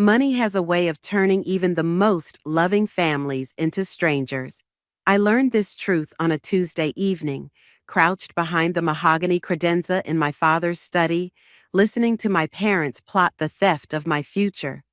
Money has a way of turning even the most loving families into strangers. I learned this truth on a Tuesday evening, crouched behind the mahogany credenza in my father's study, listening to my parents plot the theft of my future.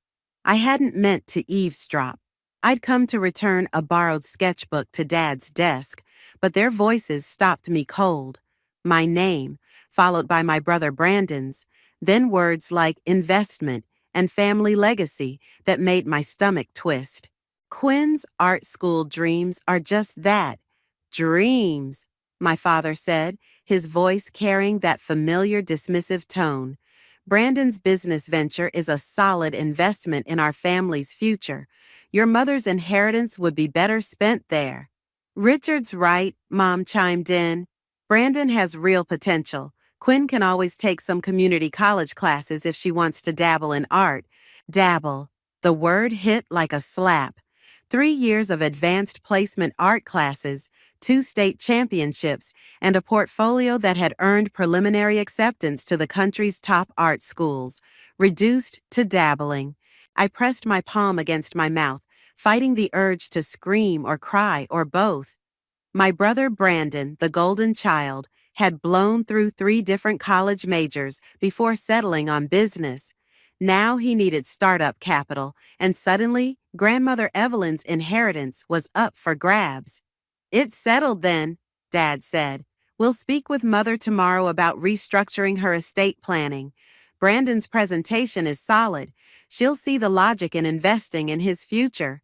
I hadn't meant to eavesdrop. I'd come to return a borrowed sketchbook to Dad's desk, but their voices stopped me cold. My name, followed by my brother Brandon's, then words like investment and family legacy that made my stomach twist. Quinn's art school dreams are just that, dreams, my father said, his voice carrying that familiar dismissive tone. Brandon's business venture is a solid investment in our family's future. Your mother's inheritance would be better spent there. Richard's right, Mom chimed in. Brandon has real potential. Quinn can always take some community college classes if she wants to dabble in art. Dabble. The word hit like a slap. 3 years of advanced placement art classes, 2 state championships, and a portfolio that had earned preliminary acceptance to the country's top art schools, reduced to dabbling. I pressed my palm against my mouth, fighting the urge to scream or cry or both. My brother Brandon, the golden child, had blown through 3 different college majors before settling on business. Now he needed startup capital, and suddenly, Grandmother Evelyn's inheritance was up for grabs. It's settled then, Dad said. We'll speak with Mother tomorrow about restructuring her estate planning. Brandon's presentation is solid. She'll see the logic in investing in his future.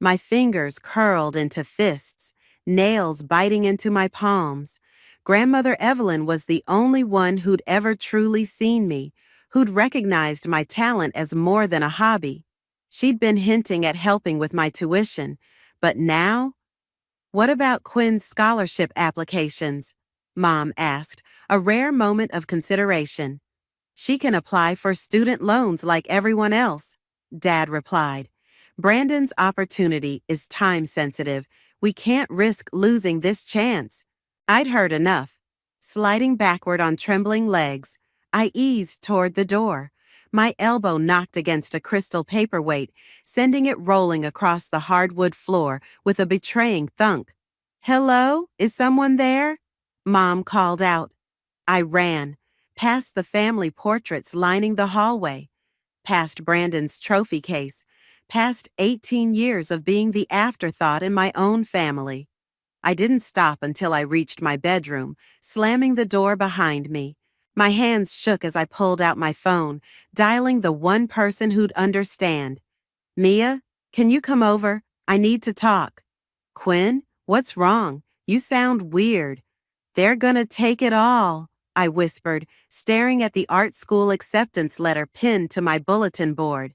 My fingers curled into fists, nails biting into my palms. Grandmother Evelyn was the only one who'd ever truly seen me, who'd recognized my talent as more than a hobby. She'd been hinting at helping with my tuition, but now? What about Quinn's scholarship applications? Mom asked, a rare moment of consideration. She can apply for student loans like everyone else, Dad replied. Brandon's opportunity is time-sensitive. We can't risk losing this chance. I'd heard enough. Sliding backward on trembling legs, I eased toward the door. My elbow knocked against a crystal paperweight, sending it rolling across the hardwood floor with a betraying thunk. Hello? Is someone there? Mom called out. I ran, past the family portraits lining the hallway, past Brandon's trophy case, past 18 years of being the afterthought in my own family. I didn't stop until I reached my bedroom, slamming the door behind me. My hands shook as I pulled out my phone, dialing the one person who'd understand. Mia, can you come over? I need to talk. Quinn, what's wrong? You sound weird. They're gonna take it all, I whispered, staring at the art school acceptance letter pinned to my bulletin board.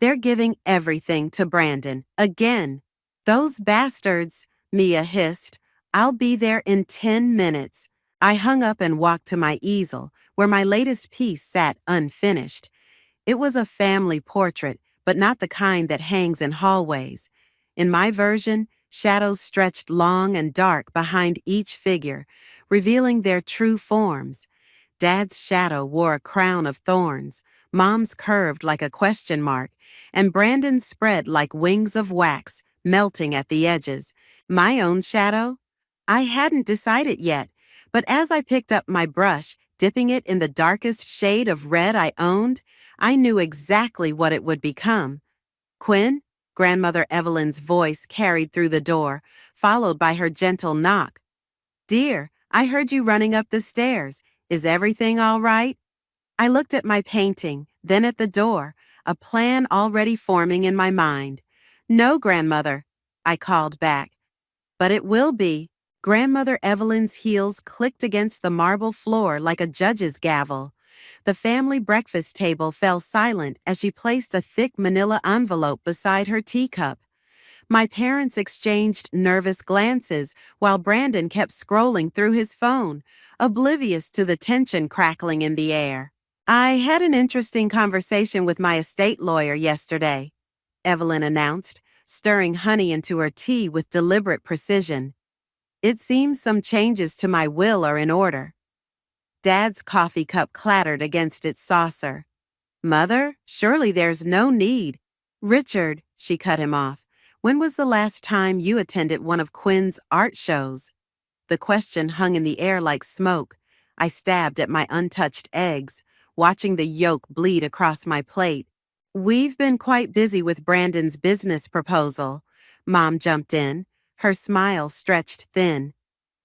They're giving everything to Brandon, again. Those bastards, Mia hissed. I'll be there in 10 minutes. I hung up and walked to my easel, where my latest piece sat unfinished. It was a family portrait, but not the kind that hangs in hallways. In my version, shadows stretched long and dark behind each figure, revealing their true forms. Dad's shadow wore a crown of thorns, Mom's curved like a question mark, and Brandon's spread like wings of wax, melting at the edges. My own shadow? I hadn't decided yet, but as I picked up my brush, dipping it in the darkest shade of red I owned, I knew exactly what it would become. Quinn? Grandmother Evelyn's voice carried through the door, followed by her gentle knock. Dear, I heard you running up the stairs. Is everything all right? I looked at my painting, then at the door, a plan already forming in my mind. No, Grandmother, I called back. But it will be. Grandmother Evelyn's heels clicked against the marble floor like a judge's gavel. The family breakfast table fell silent as she placed a thick manila envelope beside her teacup. My parents exchanged nervous glances while Brandon kept scrolling through his phone, oblivious to the tension crackling in the air. I had an interesting conversation with my estate lawyer yesterday, Evelyn announced, stirring honey into her tea with deliberate precision. It seems some changes to my will are in order. Dad's coffee cup clattered against its saucer. Mother, surely there's no need. Richard, she cut him off. When was the last time you attended one of Quinn's art shows? The question hung in the air like smoke. I stabbed at my untouched eggs, watching the yolk bleed across my plate. We've been quite busy with Brandon's business proposal. Mom jumped in, her smile stretched thin.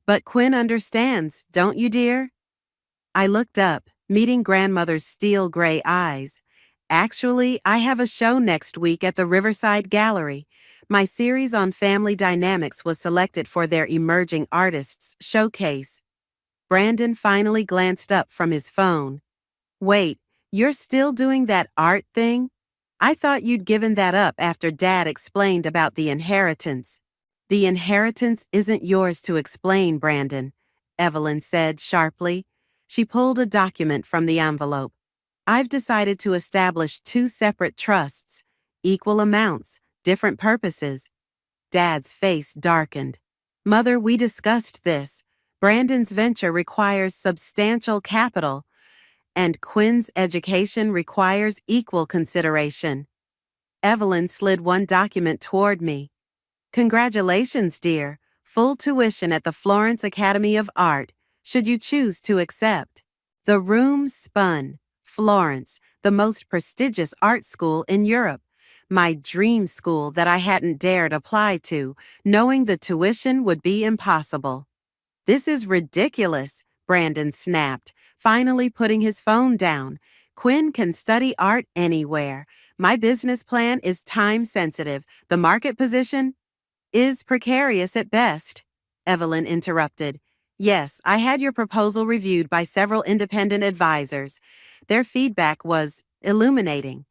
But Quinn understands, don't you, dear? I looked up, meeting grandmother's steel gray eyes. Actually, I have a show next week at the Riverside Gallery. My series on family dynamics was selected for their Emerging Artists showcase. Brandon finally glanced up from his phone. Wait, you're still doing that art thing? I thought you'd given that up after Dad explained about the inheritance. The inheritance isn't yours to explain, Brandon, Evelyn said sharply. She pulled a document from the envelope. I've decided to establish 2 separate trusts, equal amounts, different purposes. Dad's face darkened. Mother, we discussed this. Brandon's venture requires substantial capital, and Quinn's education requires equal consideration. Evelyn slid one document toward me. Congratulations, dear. Full tuition at the Florence Academy of Art, should you choose to accept. The room spun. Florence, the most prestigious art school in Europe. My dream school that I hadn't dared apply to, knowing the tuition would be impossible. This is ridiculous, Brandon snapped, finally putting his phone down. Quinn can study art anywhere. My business plan is time-sensitive. The market position is precarious at best. Evelyn interrupted. Yes, I had your proposal reviewed by several independent advisors. Their feedback was illuminating.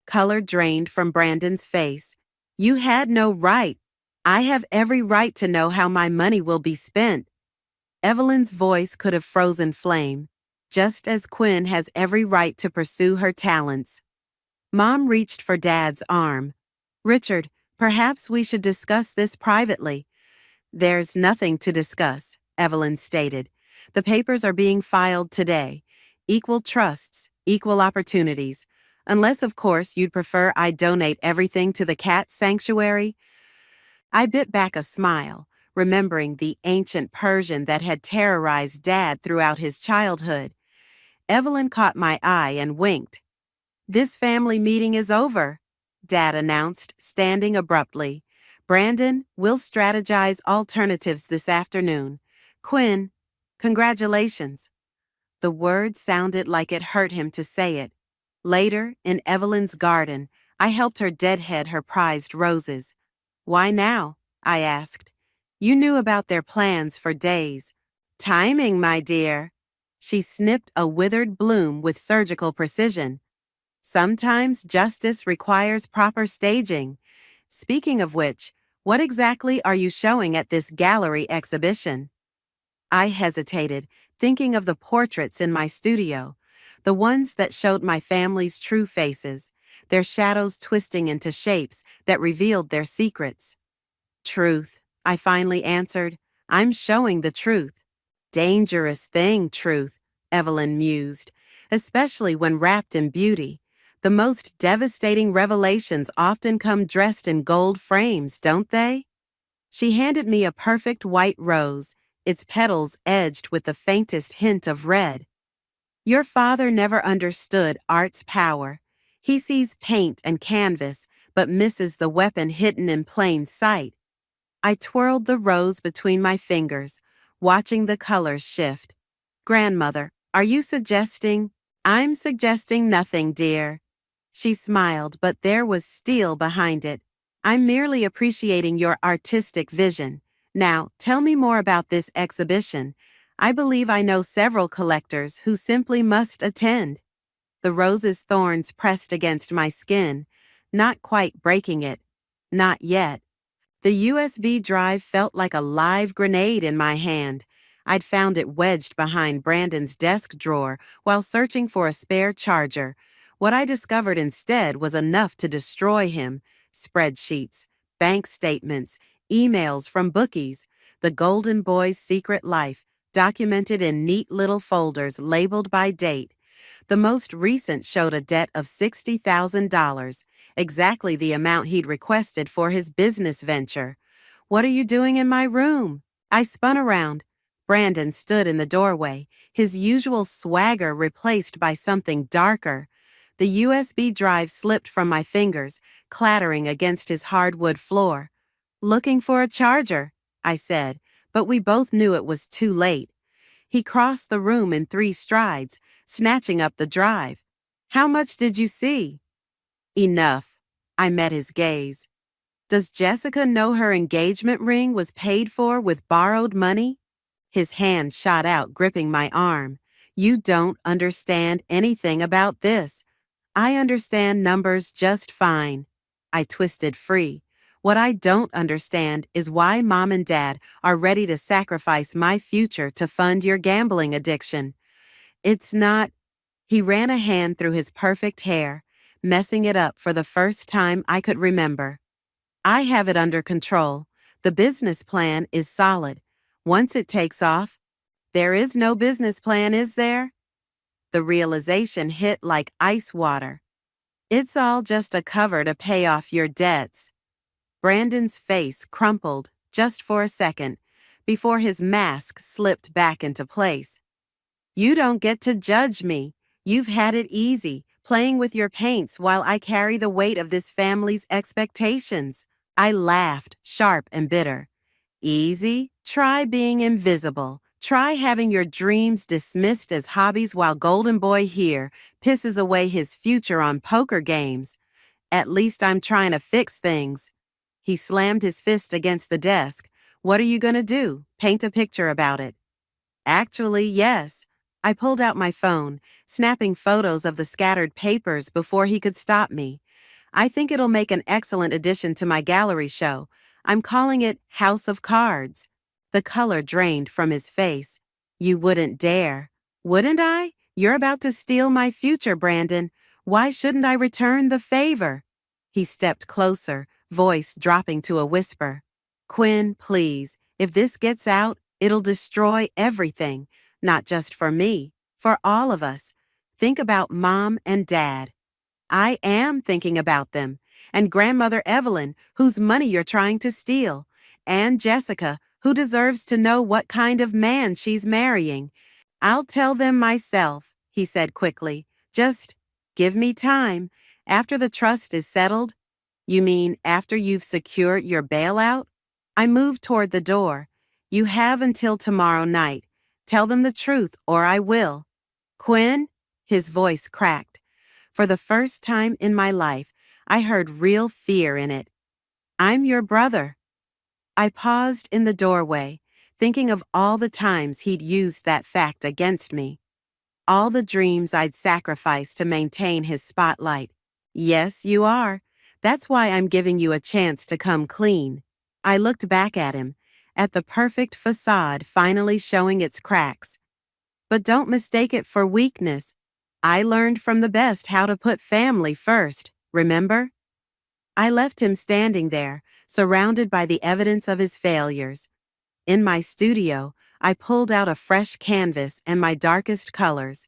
Color drained from Brandon's face. You had no right. I have every right to know how my money will be spent. Evelyn's voice could have frozen flame, just as Quinn has every right to pursue her talents. Mom reached for Dad's arm. Richard, perhaps we should discuss this privately. There's nothing to discuss, Evelyn stated. The papers are being filed today. Equal trusts, equal opportunities. Unless, of course, you'd prefer I donate everything to the cat sanctuary. I bit back a smile, remembering the ancient Persian that had terrorized Dad throughout his childhood. Evelyn caught my eye and winked. This family meeting is over, Dad announced, standing abruptly. Brandon, we'll strategize alternatives this afternoon. Quinn, congratulations. The word sounded like it hurt him to say it. Later, in Evelyn's garden, I helped her deadhead her prized roses. Why now? I asked. You knew about their plans for days. Timing, my dear. She snipped a withered bloom with surgical precision. Sometimes justice requires proper staging. Speaking of which, what exactly are you showing at this gallery exhibition? I hesitated, thinking of the portraits in my studio, the ones that showed my family's true faces, their shadows twisting into shapes that revealed their secrets. Truth, I finally answered. I'm showing the truth. Dangerous thing, truth, Evelyn mused, especially when wrapped in beauty. The most devastating revelations often come dressed in gold frames, don't they? She handed me a perfect white rose, its petals edged with the faintest hint of red. Your father never understood art's power. He sees paint and canvas, but misses the weapon hidden in plain sight. I twirled the rose between my fingers, watching the colors shift. Grandmother, are you suggesting? I'm suggesting nothing, dear. She smiled, but there was steel behind it. I'm merely appreciating your artistic vision. Now, tell me more about this exhibition. I believe I know several collectors who simply must attend. The rose's thorns pressed against my skin, not quite breaking it. Not yet. The USB drive felt like a live grenade in my hand. I'd found it wedged behind Brandon's desk drawer while searching for a spare charger. What I discovered instead was enough to destroy him. Spreadsheets, bank statements, emails from bookies, the Golden Boy's secret life, documented in neat little folders labeled by date. The most recent showed a debt of $60,000, exactly the amount he'd requested for his business venture. "What are you doing in my room?" I spun around. Brandon stood in the doorway, his usual swagger replaced by something darker. The USB drive slipped from my fingers, clattering against his hardwood floor. "Looking for a charger," I said, but we both knew it was too late. He crossed the room in 3 strides, snatching up the drive. "How much did you see?" "Enough." I met his gaze. "Does Jessica know her engagement ring was paid for with borrowed money?" His hand shot out, gripping my arm. "You don't understand anything about this." "I understand numbers just fine." I twisted free. "What I don't understand is why Mom and Dad are ready to sacrifice my future to fund your gambling addiction. It's not—" He ran a hand through his perfect hair, messing it up for the first time I could remember. "I have it under control. The business plan is solid. Once it takes off—" "There is no business plan, is there?" The realization hit like ice water. "It's all just a cover to pay off your debts." Brandon's face crumpled just for a second before his mask slipped back into place. "You don't get to judge me. You've had it easy, playing with your paints while I carry the weight of this family's expectations." I laughed, sharp and bitter. "Easy? Try being invisible. Try having your dreams dismissed as hobbies while Golden Boy here pisses away his future on poker games. At least I'm trying to fix things." He slammed his fist against the desk. "What are you going to do? Paint a picture about it?" "Actually, yes." I pulled out my phone, snapping photos of the scattered papers before he could stop me. "I think it'll make an excellent addition to my gallery show. I'm calling it House of Cards." The color drained from his face. "You wouldn't dare." "Wouldn't I? You're about to steal my future, Brandon. Why shouldn't I return the favor?" He stepped closer, voice dropping to a whisper. "Quinn, please, if this gets out, it'll destroy everything. Not just for me, for all of us. Think about Mom and Dad." "I am thinking about them. And Grandmother Evelyn, whose money you're trying to steal. And Jessica, who deserves to know what kind of man she's marrying." "I'll tell them myself," he said quickly. "Just give me time. After the trust is settled." "You mean after you've secured your bailout?" I moved toward the door. "You have until tomorrow night. Tell them the truth, or I will." "Quinn?" His voice cracked. For the first time in my life, I heard real fear in it. "I'm your brother." I paused in the doorway, thinking of all the times he'd used that fact against me. All the dreams I'd sacrificed to maintain his spotlight. "Yes, you are. That's why I'm giving you a chance to come clean." I looked back at him, at the perfect facade finally showing its cracks. "But don't mistake it for weakness. I learned from the best how to put family first, remember?" I left him standing there, surrounded by the evidence of his failures. In my studio, I pulled out a fresh canvas and my darkest colors.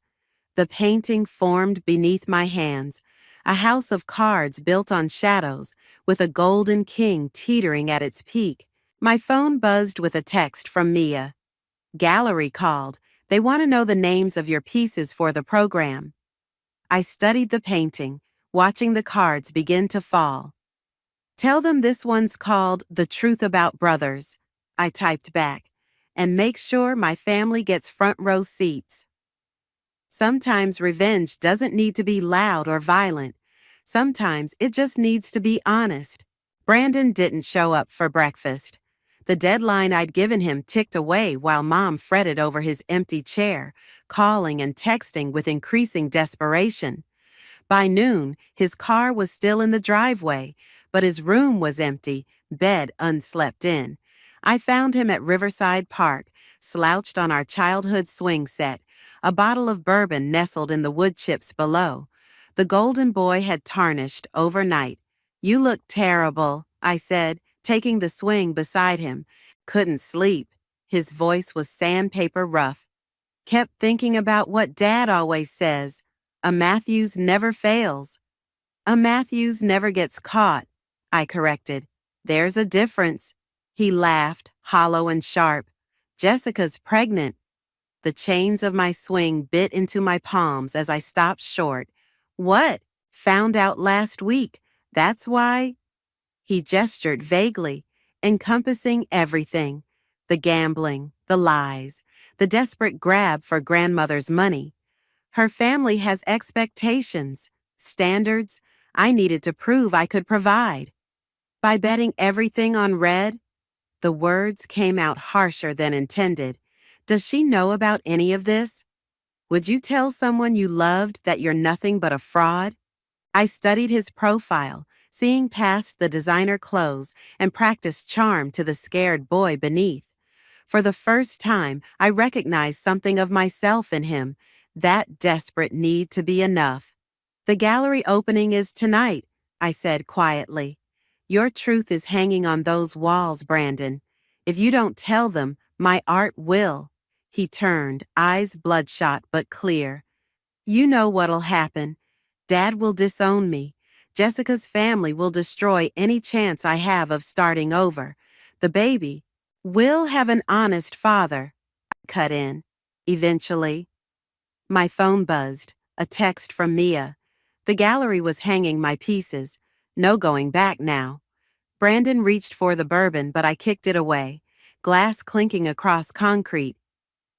The painting formed beneath my hands, a house of cards built on shadows, with a golden king teetering at its peak. My phone buzzed with a text from Mia. "Gallery called. They want to know the names of your pieces for the program." I studied the painting, watching the cards begin to fall. "Tell them this one's called The Truth About Brothers," I typed back, "and make sure my family gets front row seats." Sometimes revenge doesn't need to be loud or violent. Sometimes it just needs to be honest. Brandon didn't show up for breakfast. The deadline I'd given him ticked away while Mom fretted over his empty chair, calling and texting with increasing desperation. By noon, his car was still in the driveway, but his room was empty, bed unslept in. I found him at Riverside Park, slouched on our childhood swing set, a bottle of bourbon nestled in the wood chips below. The Golden Boy had tarnished overnight. "You look terrible," I said, taking the swing beside him. "Couldn't sleep." His voice was sandpaper rough. "Kept thinking about what Dad always says." A Matthews never fails. A Matthews never gets caught, I corrected. There's a difference. He laughed, hollow and sharp. Jessica's pregnant. The chains of my swing bit into my palms as I stopped short. What? Found out last week. That's why? He gestured vaguely, encompassing everything. The gambling, the lies, the desperate grab for grandmother's money. Her family has expectations, standards I needed to prove I could provide. By betting everything on red, the words came out harsher than intended. Does she know about any of this? Would you tell someone you loved that you're nothing but a fraud? I studied his profile, seeing past the designer clothes and practiced charm to the scared boy beneath. For the first time, I recognized something of myself in him, that desperate need to be enough. The gallery opening is tonight, I said quietly. Your truth is hanging on those walls, Brandon. If you don't tell them, my art will. He turned, eyes bloodshot but clear. You know what'll happen. Dad will disown me. Jessica's family will destroy any chance I have of starting over. The baby will have an honest father. I cut in. Eventually. My phone buzzed. A text from Mia. The gallery was hanging my pieces. No going back now. Brandon reached for the bourbon, but I kicked it away. Glass clinking across concrete.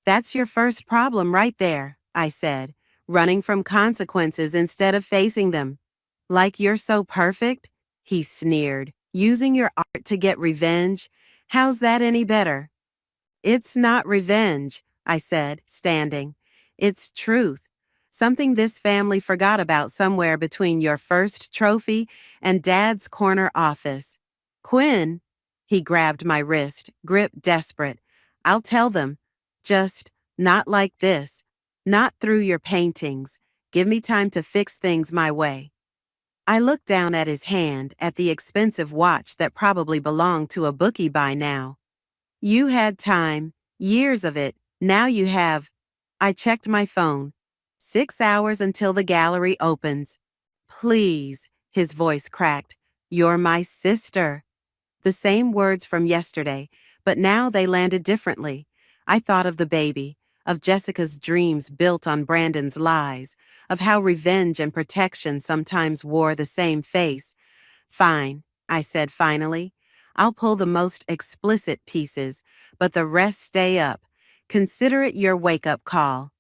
That's your first problem right there, I said, running from consequences instead of facing them. Like you're so perfect? He sneered. Using your art to get revenge? How's that any better? It's not revenge, I said, standing. It's truth. Something this family forgot about somewhere between your first trophy and Dad's corner office. Quinn, he grabbed my wrist, grip desperate. I'll tell them. Just not like this. Not through your paintings. Give me time to fix things my way. I looked down at his hand, at the expensive watch that probably belonged to a bookie by now. You had time, years of it. Now you have. I checked my phone. 6 hours until the gallery opens. Please, his voice cracked. You're my sister. The same words from yesterday, but now they landed differently. I thought of the baby, of Jessica's dreams built on Brandon's lies, of how revenge and protection sometimes wore the same face. Fine, I said finally. I'll pull the most explicit pieces, but the rest stay up. Consider it your wake-up call.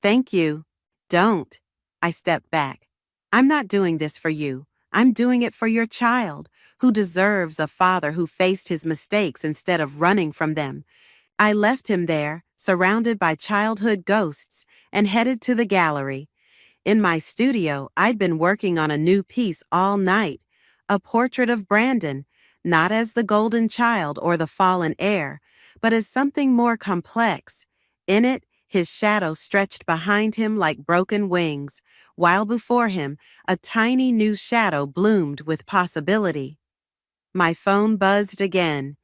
Thank you. Don't. I stepped back. I'm not doing this for you. I'm doing it for your child, who deserves a father who faced his mistakes instead of running from them. I left him there, surrounded by childhood ghosts, and headed to the gallery. In my studio, I'd been working on a new piece all night, a portrait of Brandon, not as the golden child or the fallen heir, but as something more complex. In it, his shadow stretched behind him like broken wings, while before him, a tiny new shadow bloomed with possibility. My phone buzzed again.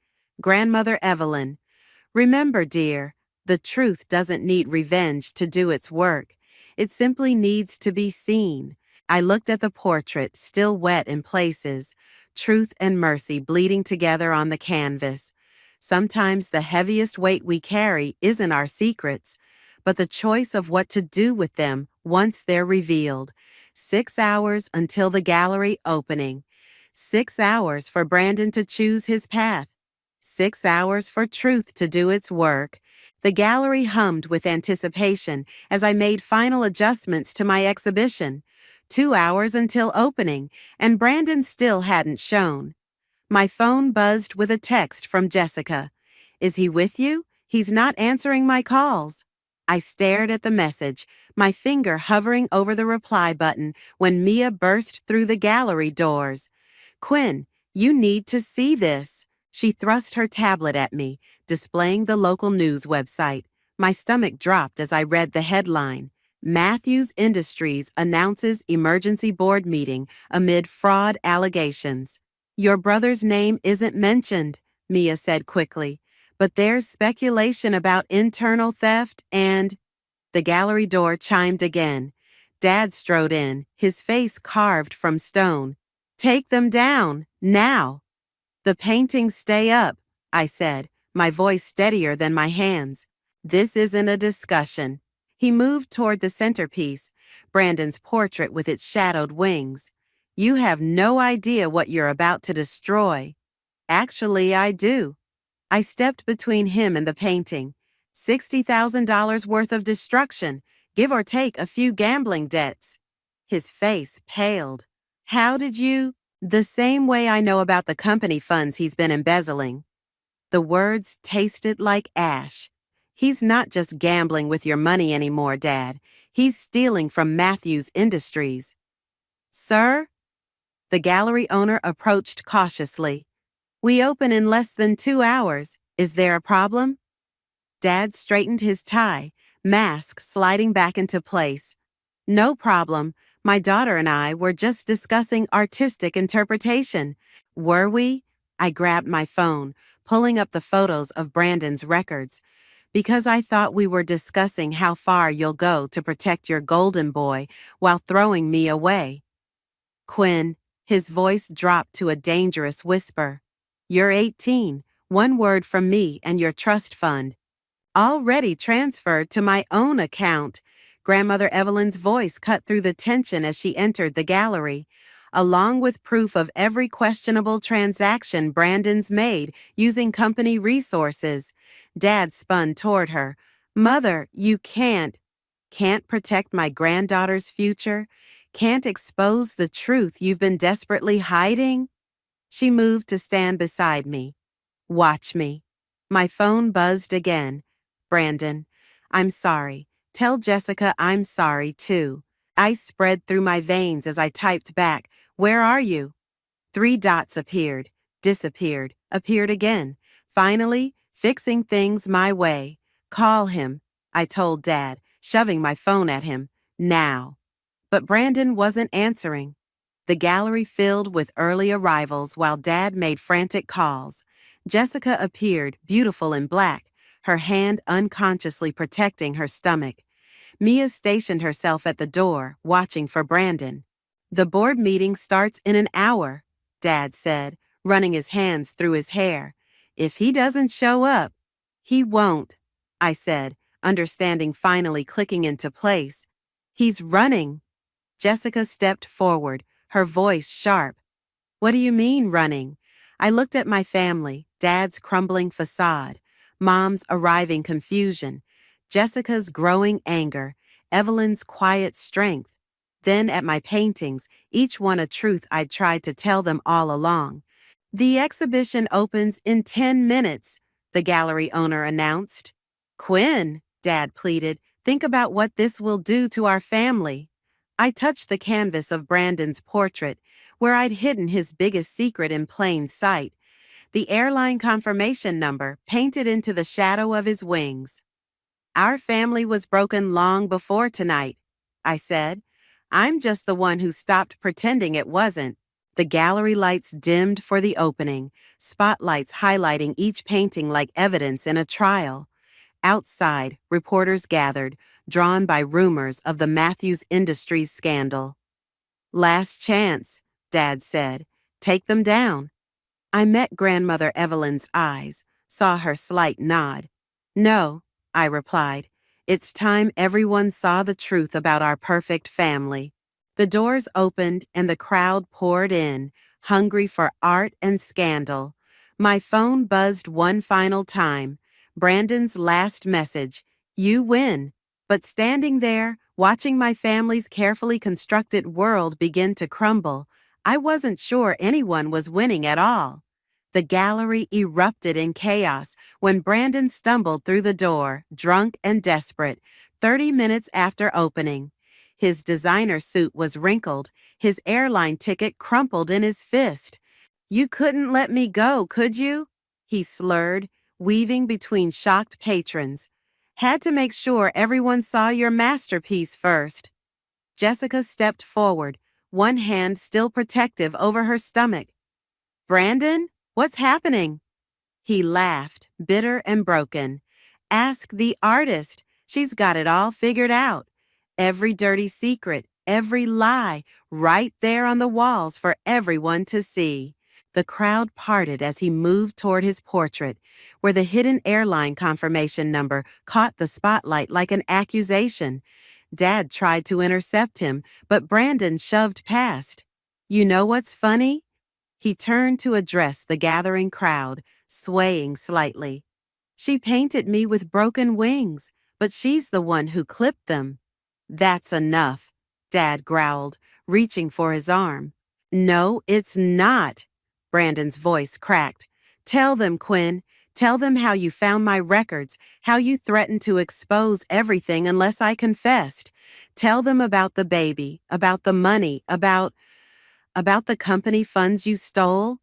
Grandmother Evelyn. Remember, dear, the truth doesn't need revenge to do its work. It simply needs to be seen. I looked at the portrait, still wet in places, truth and mercy bleeding together on the canvas. Sometimes the heaviest weight we carry isn't our secrets, but the choice of what to do with them once they're revealed. 6 hours until the gallery opening. 6 hours for Brandon to choose his path. 6 hours for truth to do its work. The gallery hummed with anticipation as I made final adjustments to my exhibition. 2 hours until opening, and Brandon still hadn't shown. My phone buzzed with a text from Jessica. Is he with you? He's not answering my calls. I stared at the message, my finger hovering over the reply button when Mia burst through the gallery doors. Quinn, you need to see this. She thrust her tablet at me, displaying the local news website. My stomach dropped as I read the headline. Matthews Industries announces emergency board meeting amid fraud allegations. Your brother's name isn't mentioned, Mia said quickly, but there's speculation about internal theft and... The gallery door chimed again. Dad strode in, his face carved from stone. Take them down, now. The paintings stay up, I said, my voice steadier than my hands. This isn't a discussion. He moved toward the centerpiece, Brandon's portrait with its shadowed wings. You have no idea what you're about to destroy. Actually, I do. I stepped between him and the painting. $60,000 worth of destruction, give or take a few gambling debts. His face paled. How did you? The same way I know about the company funds he's been embezzling. The words tasted like ash. He's not just gambling with your money anymore, Dad. He's stealing from Matthews Industries. Sir? The gallery owner approached cautiously. We open in less than 2 hours. Is there a problem? Dad straightened his tie, mask sliding back into place. No problem. My daughter and I were just discussing artistic interpretation. Were we? I grabbed my phone, pulling up the photos of Brandon's records, because I thought we were discussing how far you'll go to protect your golden boy while throwing me away. Quinn, his voice dropped to a dangerous whisper. You're 18, one word from me and your trust fund. Already transferred to my own account. Grandmother Evelyn's voice cut through the tension as she entered the gallery, along with proof of every questionable transaction Brandon's made using company resources. Dad spun toward her. Mother, you can't protect my granddaughter's future? Can't expose the truth you've been desperately hiding? She moved to stand beside me. Watch me. My phone buzzed again. Brandon, I'm sorry. Tell Jessica I'm sorry, too. Ice spread through my veins as I typed back, Where are you? 3 dots appeared, disappeared, appeared again. Finally, fixing things my way. Call him, I told Dad, shoving my phone at him. Now. But Brandon wasn't answering. The gallery filled with early arrivals while Dad made frantic calls. Jessica appeared, beautiful in black, her hand unconsciously protecting her stomach. Mia stationed herself at the door, watching for Brandon. The board meeting starts in an hour, Dad said, running his hands through his hair. If he doesn't show up, he won't, I said, understanding finally clicking into place. He's running. Jessica stepped forward, her voice sharp. What do you mean, running? I looked at my family, Dad's crumbling facade, Mom's arriving confusion, Jessica's growing anger, Evelyn's quiet strength. Then at my paintings, each one a truth I'd tried to tell them all along. The exhibition opens in 10 minutes, the gallery owner announced. Quinn, Dad pleaded, think about what this will do to our family. I touched the canvas of Brandon's portrait, where I'd hidden his biggest secret in plain sight, the airline confirmation number painted into the shadow of his wings. Our family was broken long before tonight, I said. I'm just the one who stopped pretending it wasn't. The gallery lights dimmed for the opening, spotlights highlighting each painting like evidence in a trial. Outside, reporters gathered, drawn by rumors of the Matthews Industries scandal. Last chance, Dad said. Take them down. I met Grandmother Evelyn's eyes, saw her slight nod. No, I replied. It's time everyone saw the truth about our perfect family. The doors opened and the crowd poured in, hungry for art and scandal. My phone buzzed one final time. Brandon's last message, you win. But standing there, watching my family's carefully constructed world begin to crumble, I wasn't sure anyone was winning at all. The gallery erupted in chaos when Brandon stumbled through the door, drunk and desperate, 30 minutes after opening. His designer suit was wrinkled, his airline ticket crumpled in his fist. You couldn't let me go, could you? He slurred, weaving between shocked patrons. Had to make sure everyone saw your masterpiece first. Jessica stepped forward, one hand still protective over her stomach. Brandon, what's happening? He laughed, bitter and broken. Ask the artist. She's got it all figured out. Every dirty secret, every lie right there on the walls for everyone to see. The crowd parted as he moved toward his portrait, where the hidden airline confirmation number caught the spotlight like an accusation. Dad tried to intercept him, but Brandon shoved past. You know what's funny? He turned to address the gathering crowd, swaying slightly. She painted me with broken wings, but she's the one who clipped them. That's enough, Dad growled, reaching for his arm. No, it's not. Brandon's voice cracked. Tell them, Quinn. Tell them how you found my records, how you threatened to expose everything unless I confessed. Tell them about the baby, about the money, about the company funds you stole.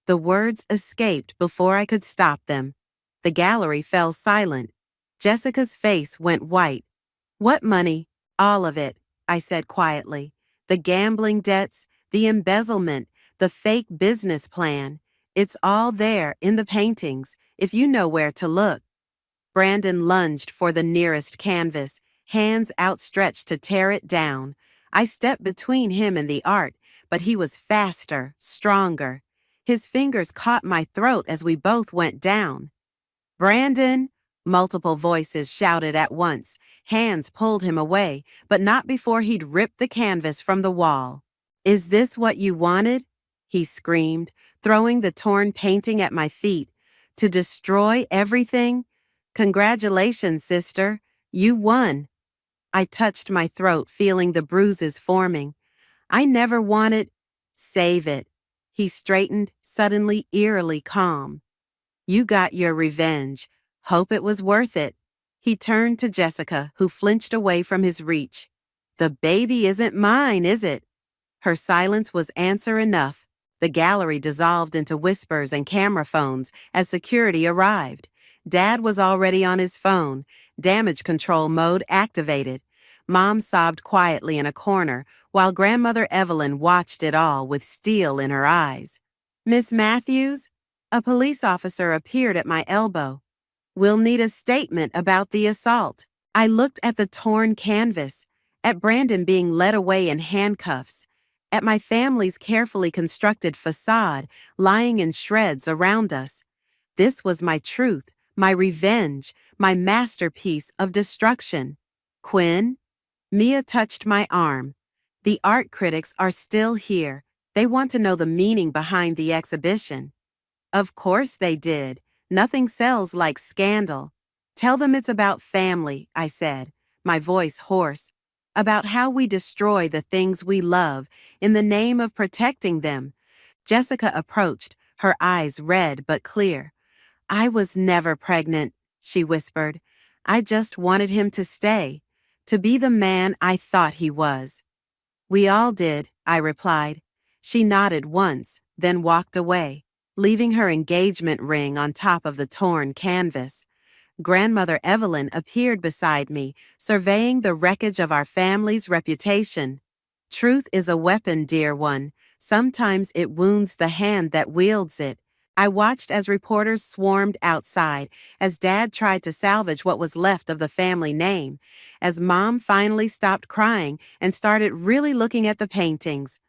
The words escaped before I could stop them. The gallery fell silent. Jessica's face went white. What money? All of it, I said quietly. The gambling debts, the embezzlement, the fake business plan. It's all there in the paintings, if you know where to look. Brandon lunged for the nearest canvas, hands outstretched to tear it down. I stepped between him and the art, but he was faster, stronger. His fingers caught my throat as we both went down. Brandon! Multiple voices shouted at once. Hands pulled him away, but not before he'd ripped the canvas from the wall. Is this what you wanted? He screamed, throwing the torn painting at my feet. To destroy everything? Congratulations, sister. You won. I touched my throat, feeling the bruises forming. I never wanted... Save it. He straightened, suddenly eerily calm. You got your revenge. Hope it was worth it. He turned to Jessica, who flinched away from his reach. The baby isn't mine, is it? Her silence was answer enough. The gallery dissolved into whispers and camera phones as security arrived. Dad was already on his phone, damage control mode activated. Mom sobbed quietly in a corner, while Grandmother Evelyn watched it all with steel in her eyes. Miss Matthews? A police officer appeared at my elbow. We'll need a statement about the assault. I looked at the torn canvas, at Brandon being led away in handcuffs, at my family's carefully constructed facade lying in shreds around us. This was my truth, my revenge, my masterpiece of destruction. Quinn? Mia touched my arm. The art critics are still here. They want to know the meaning behind the exhibition. Of course they did. Nothing sells like scandal. Tell them it's about family, I said, my voice hoarse. About how we destroy the things we love in the name of protecting them. Jessica approached, her eyes red but clear. I was never pregnant, she whispered. I just wanted him to stay, to be the man I thought he was. We all did, I replied. She nodded once, then walked away, leaving her engagement ring on top of the torn canvas. Grandmother Evelyn appeared beside me, surveying the wreckage of our family's reputation. Truth is a weapon, dear one. Sometimes it wounds the hand that wields it. I watched as reporters swarmed outside, as Dad tried to salvage what was left of the family name, as Mom finally stopped crying and started really looking at the paintings.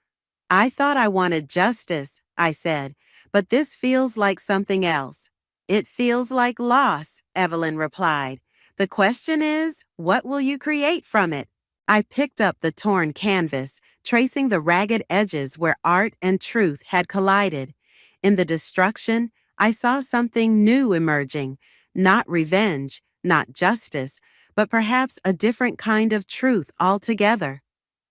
I thought I wanted justice, I said, but this feels like something else. It feels like loss, Evelyn replied. The question is, what will you create from it? I picked up the torn canvas, tracing the ragged edges where art and truth had collided. In the destruction, I saw something new emerging, not revenge, not justice, but perhaps a different kind of truth altogether.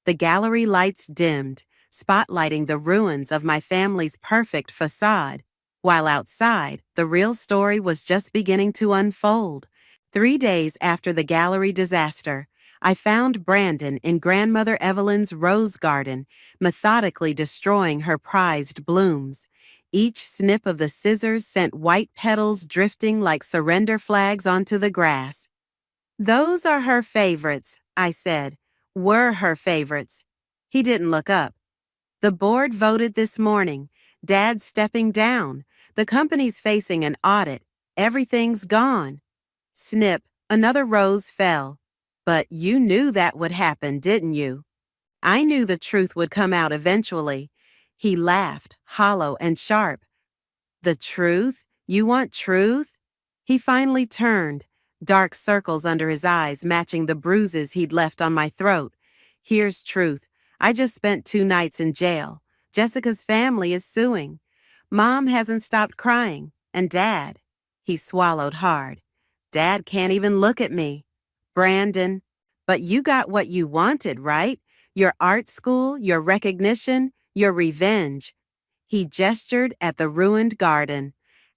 The gallery lights dimmed, spotlighting the ruins of my family's perfect facade, while outside, the real story was just beginning to unfold. 3 days after the gallery disaster, I found Brandon in Grandmother Evelyn's rose garden, methodically destroying her prized blooms. Each snip of the scissors sent white petals drifting like surrender flags onto the grass. Those are her favorites, I said. Were her favorites. He didn't look up. The board voted this morning. Dad's stepping down. The company's facing an audit. Everything's gone. Snip, another rose fell. But you knew that would happen, didn't you? I knew the truth would come out eventually. He laughed, hollow and sharp. The truth? You want truth? He finally turned, dark circles under his eyes matching the bruises he'd left on my throat. Here's truth. I just spent 2 nights in jail. Jessica's family is suing. Mom hasn't stopped crying. And Dad. He swallowed hard. Dad can't even look at me. Brandon. But you got what you wanted, right? Your art school, your recognition, your revenge. He gestured at the ruined garden.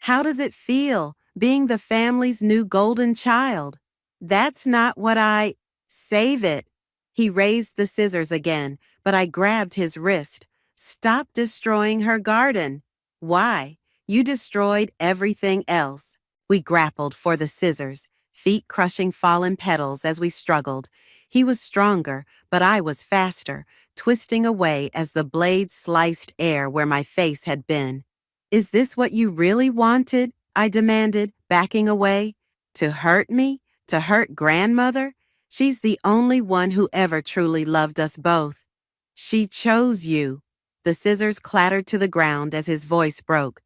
How does it feel, being the family's new golden child? That's not what I... Save it. He raised the scissors again, but I grabbed his wrist. Stop destroying her garden. Why? You destroyed everything else. We grappled for the scissors, feet crushing fallen petals as we struggled. He was stronger, but I was faster, twisting away as the blade sliced air where my face had been. Is this what you really wanted? I demanded, backing away. To hurt me? To hurt grandmother? She's the only one who ever truly loved us both. She chose you. The scissors clattered to the ground as his voice broke.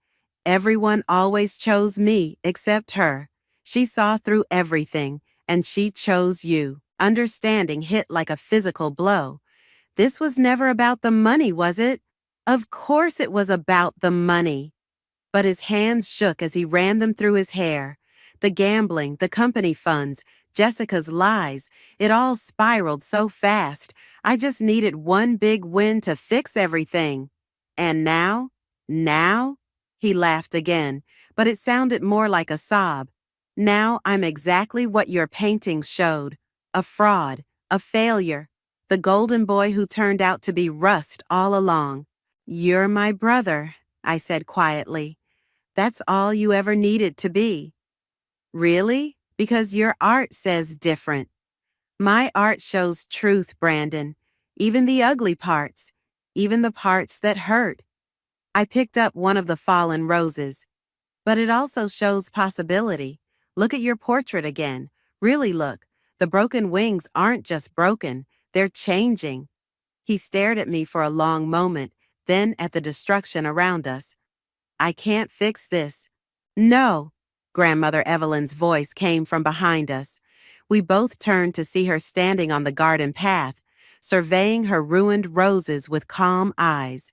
Everyone always chose me except her. She saw through everything, and she chose you. Understanding hit like a physical blow. This was never about the money, was it? Of course it was about the money. But his hands shook as he ran them through his hair. The gambling, the company funds, Jessica's lies, it all spiraled so fast. I just needed one big win to fix everything. And now? Now? He laughed again, but it sounded more like a sob. Now I'm exactly what your paintings showed. A fraud, a failure. The golden boy who turned out to be rust all along. You're my brother, I said quietly. That's all you ever needed to be. Really? Because your art says different. My art shows truth, Brandon. Even the ugly parts. Even the parts that hurt. I picked up one of the fallen roses. But it also shows possibility. Look at your portrait again. Really look. The broken wings aren't just broken. They're changing. He stared at me for a long moment, then at the destruction around us. I can't fix this. No. Grandmother Evelyn's voice came from behind us. We both turned to see her standing on the garden path, surveying her ruined roses with calm eyes.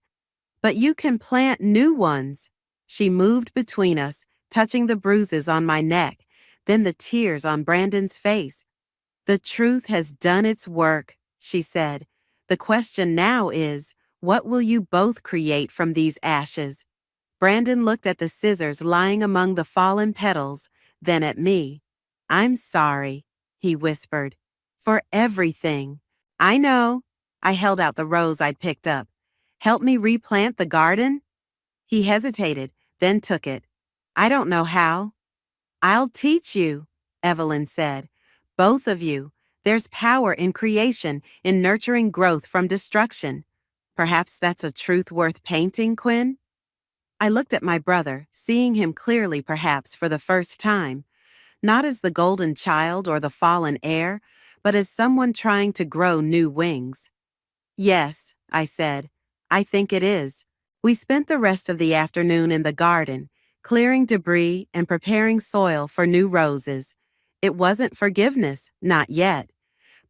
But you can plant new ones. She moved between us, touching the bruises on my neck, then the tears on Brandon's face. The truth has done its work, she said. The question now is, what will you both create from these ashes? Brandon looked at the scissors lying among the fallen petals, then at me. I'm sorry, he whispered, for everything. I know. I held out the rose I'd picked up. Help me replant the garden? He hesitated, then took it. I don't know how. I'll teach you, Evelyn said. Both of you. There's power in creation, in nurturing growth from destruction. Perhaps that's a truth worth painting, Quinn? I looked at my brother, seeing him clearly perhaps for the first time, not as the golden child or the fallen heir, but as someone trying to grow new wings. Yes, I said, I think it is. We spent the rest of the afternoon in the garden, clearing debris and preparing soil for new roses. It wasn't forgiveness, not yet.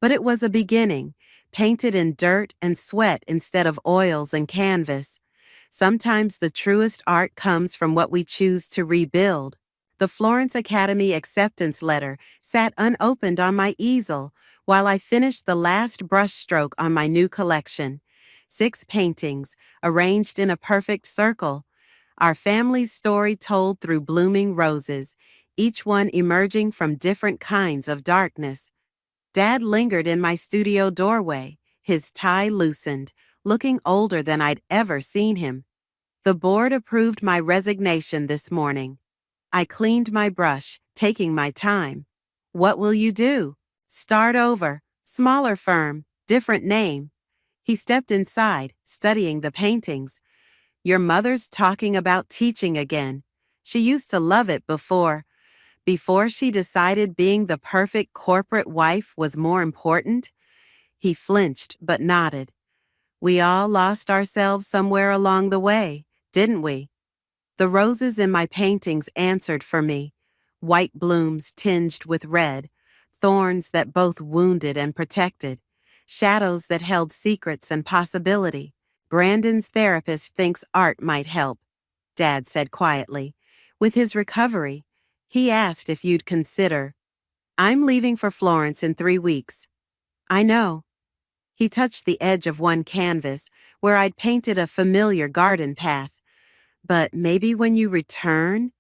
But it was a beginning, painted in dirt and sweat instead of oils and canvas. Sometimes the truest art comes from what we choose to rebuild. The Florence Academy acceptance letter sat unopened on my easel while I finished the last brushstroke on my new collection. 6 paintings, arranged in a perfect circle. Our family's story told through blooming roses, each one emerging from different kinds of darkness. Dad lingered in my studio doorway, his tie loosened, looking older than I'd ever seen him. The board approved my resignation this morning. I cleaned my brush, taking my time. What will you do? Start over, smaller firm, different name. He stepped inside, studying the paintings. Your mother's talking about teaching again. She used to love it before she decided being the perfect corporate wife was more important. He flinched but nodded. We all lost ourselves somewhere along the way, didn't we? The roses in my paintings answered for me, white blooms tinged with red, thorns that both wounded and protected, shadows that held secrets and possibility. Brandon's therapist thinks art might help, Dad said quietly. With his recovery, he asked if you'd consider. I'm leaving for Florence in 3 weeks. I know. He touched the edge of one canvas where I'd painted a familiar garden path. But maybe when you return,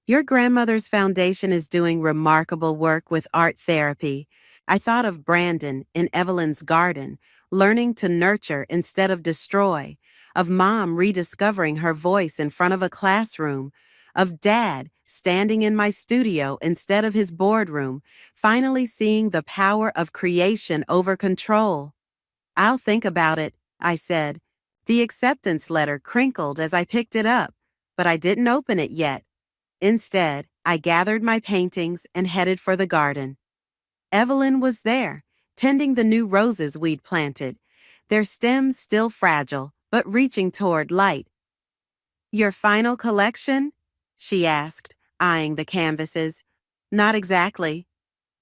your grandmother's foundation is doing remarkable work with art therapy. I thought of Brandon in Evelyn's garden, learning to nurture instead of destroy, of Mom rediscovering her voice in front of a classroom, of Dad standing in my studio instead of his boardroom, finally seeing the power of creation over control. I'll think about it, I said. The acceptance letter crinkled as I picked it up, but I didn't open it yet. Instead, I gathered my paintings and headed for the garden. Evelyn was there, tending the new roses we'd planted, their stems still fragile, but reaching toward light. Your final collection? She asked, eyeing the canvases. Not exactly.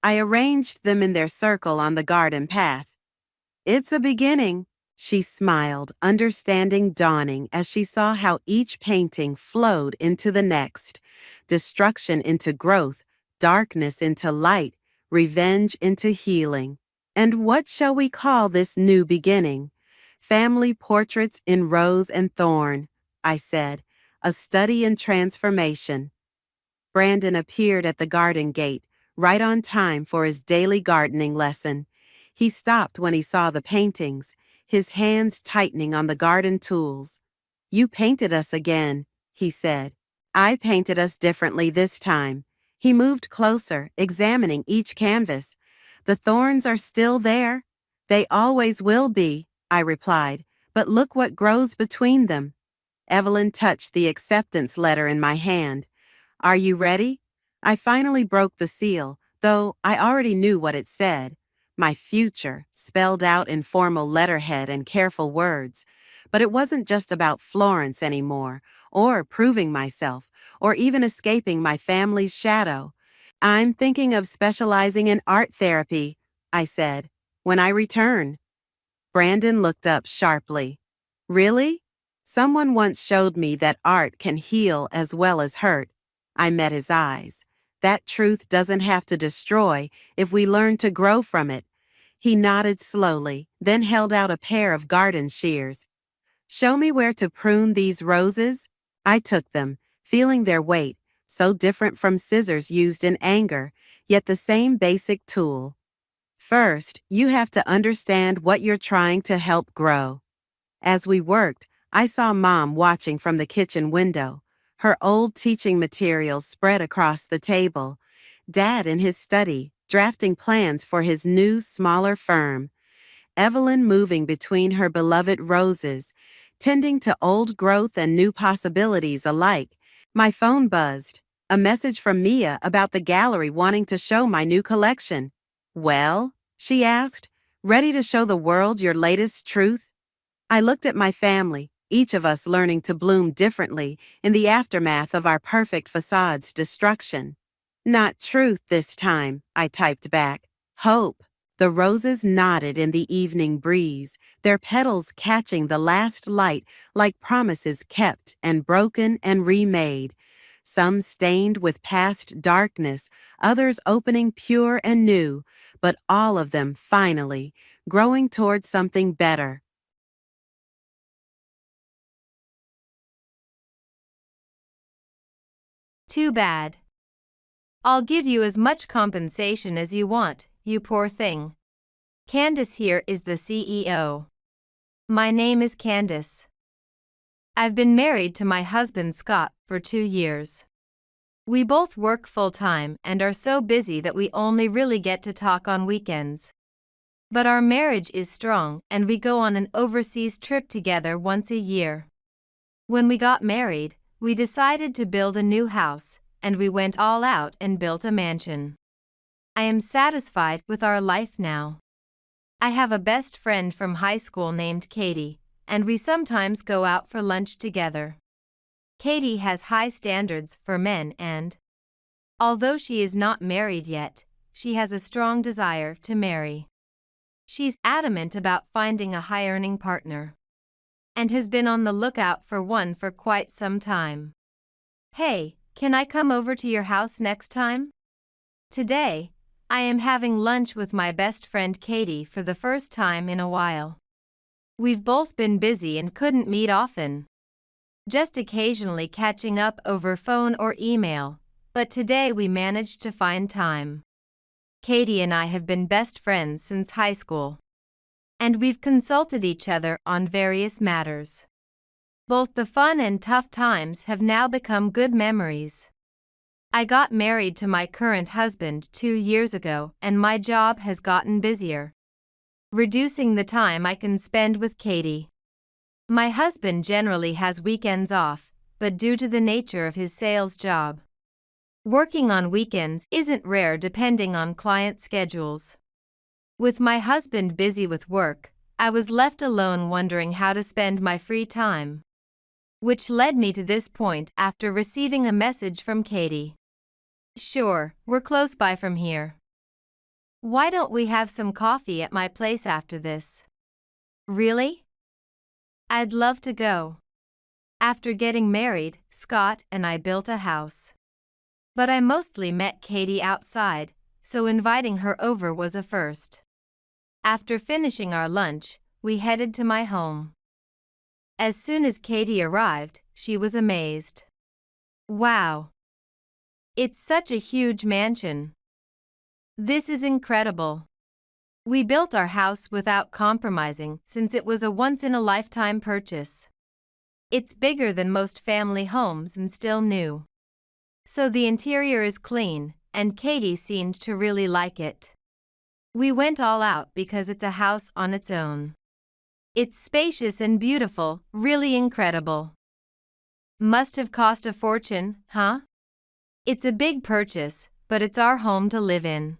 I arranged them in their circle on the garden path. It's a beginning, she smiled, understanding dawning as she saw how each painting flowed into the next, destruction into growth, darkness into light, revenge into healing. And what shall we call this new beginning? Family portraits in rose and thorn, I said, a study in transformation. Brandon appeared at the garden gate, right on time for his daily gardening lesson. He stopped when he saw the paintings, his hands tightening on the garden tools. You painted us again, he said. I painted us differently this time. He moved closer, examining each canvas. The thorns are still there. They always will be, I replied, but look what grows between them. Evelyn touched the acceptance letter in my hand. Are you ready? I finally broke the seal, though I already knew what it said. My future, spelled out in formal letterhead and careful words. But it wasn't just about Florence anymore, or proving myself, or even escaping my family's shadow. I'm thinking of specializing in art therapy, I said, when I return. Brandon looked up sharply. Really? Someone once showed me that art can heal as well as hurt. I met his eyes. That truth doesn't have to destroy if we learn to grow from it. He nodded slowly, then held out a pair of garden shears. Show me where to prune these roses? I took them, feeling their weight, so different from scissors used in anger, yet the same basic tool. First, you have to understand what you're trying to help grow. As we worked, I saw Mom watching from the kitchen window, her old teaching materials spread across the table, Dad in his study, drafting plans for his new, smaller firm, Evelyn moving between her beloved roses, tending to old growth and new possibilities alike. My phone buzzed, a message from Mia about the gallery wanting to show my new collection. Well, she asked, ready to show the world your latest truth? I looked at my family, each of us learning to bloom differently in the aftermath of our perfect facade's destruction. Not truth this time, I typed back. Hope. The roses nodded in the evening breeze, their petals catching the last light like promises kept and broken and remade. Some stained with past darkness, others opening pure and new, but all of them finally growing toward something better. Too bad. I'll give you as much compensation as you want, you poor thing. Candace here is the CEO. My name is Candace. I've been married to my husband Scott for 2 years. We both work full-time and are so busy that we only really get to talk on weekends. But our marriage is strong and we go on an overseas trip together once a year. When we got married, we decided to build a new house, and we went all out and built a mansion. I am satisfied with our life now. I have a best friend from high school named Katie, and we sometimes go out for lunch together. Katie has high standards for men and, although she is not married yet, she has a strong desire to marry. She's adamant about finding a high-earning partner and has been on the lookout for one for quite some time. Hey, can I come over to your house next time? Today, I am having lunch with my best friend Katie for the first time in a while. We've both been busy and couldn't meet often, just occasionally catching up over phone or email, but today we managed to find time. Katie and I have been best friends since high school, and we've consulted each other on various matters. Both the fun and tough times have now become good memories. I got married to my current husband 2 years ago, and my job has gotten busier, reducing the time I can spend with Katie. My husband generally has weekends off, but due to the nature of his sales job, working on weekends isn't rare depending on client schedules. With my husband busy with work, I was left alone wondering how to spend my free time, which led me to this point after receiving a message from Katie. Sure, we're close by from here. Why don't we have some coffee at my place after this? Really? I'd love to go. After getting married, Scott and I built a house. But I mostly met Katie outside, so inviting her over was a first. After finishing our lunch, we headed to my home. As soon as Katie arrived, she was amazed. Wow! It's such a huge mansion. This is incredible. We built our house without compromising since it was a once-in-a-lifetime purchase. It's bigger than most family homes and still new. So the interior is clean, and Katie seemed to really like it. We went all out because it's a house on its own. It's spacious and beautiful, really incredible. Must have cost a fortune, huh? It's a big purchase, but it's our home to live in.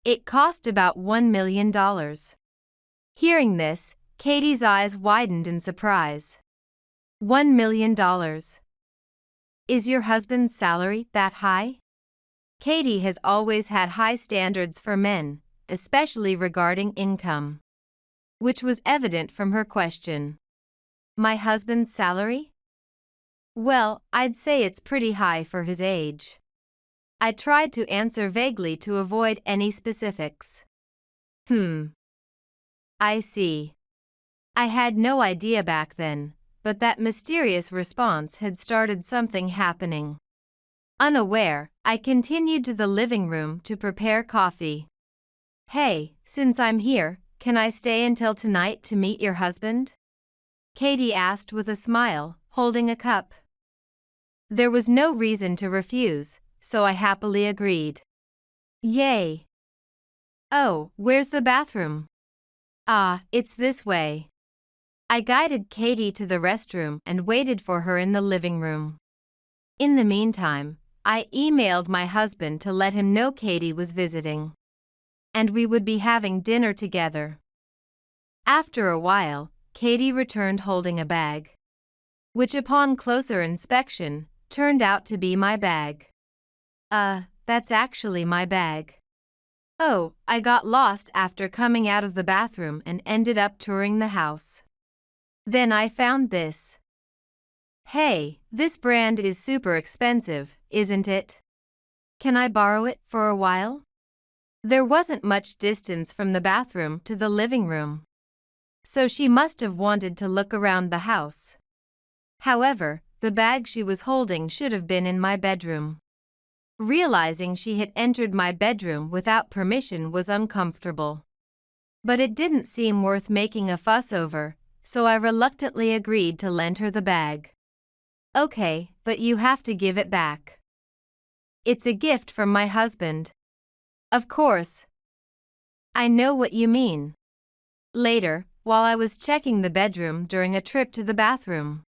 It cost about $1 million. Hearing this, Katie's eyes widened in surprise. $1 million. Is your husband's salary that high? Katie has always had high standards for men, especially regarding income, which was evident from her question. My husband's salary? Well, I'd say it's pretty high for his age. I tried to answer vaguely to avoid any specifics. I see. I had no idea back then, but that mysterious response had started something happening. Unaware, I continued to the living room to prepare coffee. Hey, since I'm here, can I stay until tonight to meet your husband? Katie asked with a smile, holding a cup. There was no reason to refuse, so I happily agreed. Yay! Oh, where's the bathroom? Ah, it's this way. I guided Katie to the restroom and waited for her in the living room. In the meantime, I emailed my husband to let him know Katie was visiting, and we would be having dinner together. After a while, Katie returned holding a bag, which upon closer inspection, turned out to be my bag. That's actually my bag. Oh, I got lost after coming out of the bathroom and ended up touring the house. Then I found this. Hey, this brand is super expensive, isn't it? Can I borrow it for a while? There wasn't much distance from the bathroom to the living room, so she must have wanted to look around the house. However, the bag she was holding should have been in my bedroom. Realizing she had entered my bedroom without permission was uncomfortable. But it didn't seem worth making a fuss over, so I reluctantly agreed to lend her the bag. Okay, but you have to give it back. It's a gift from my husband. Of course. I know what you mean. Later, while I was checking the bedroom during a trip to the bathroom,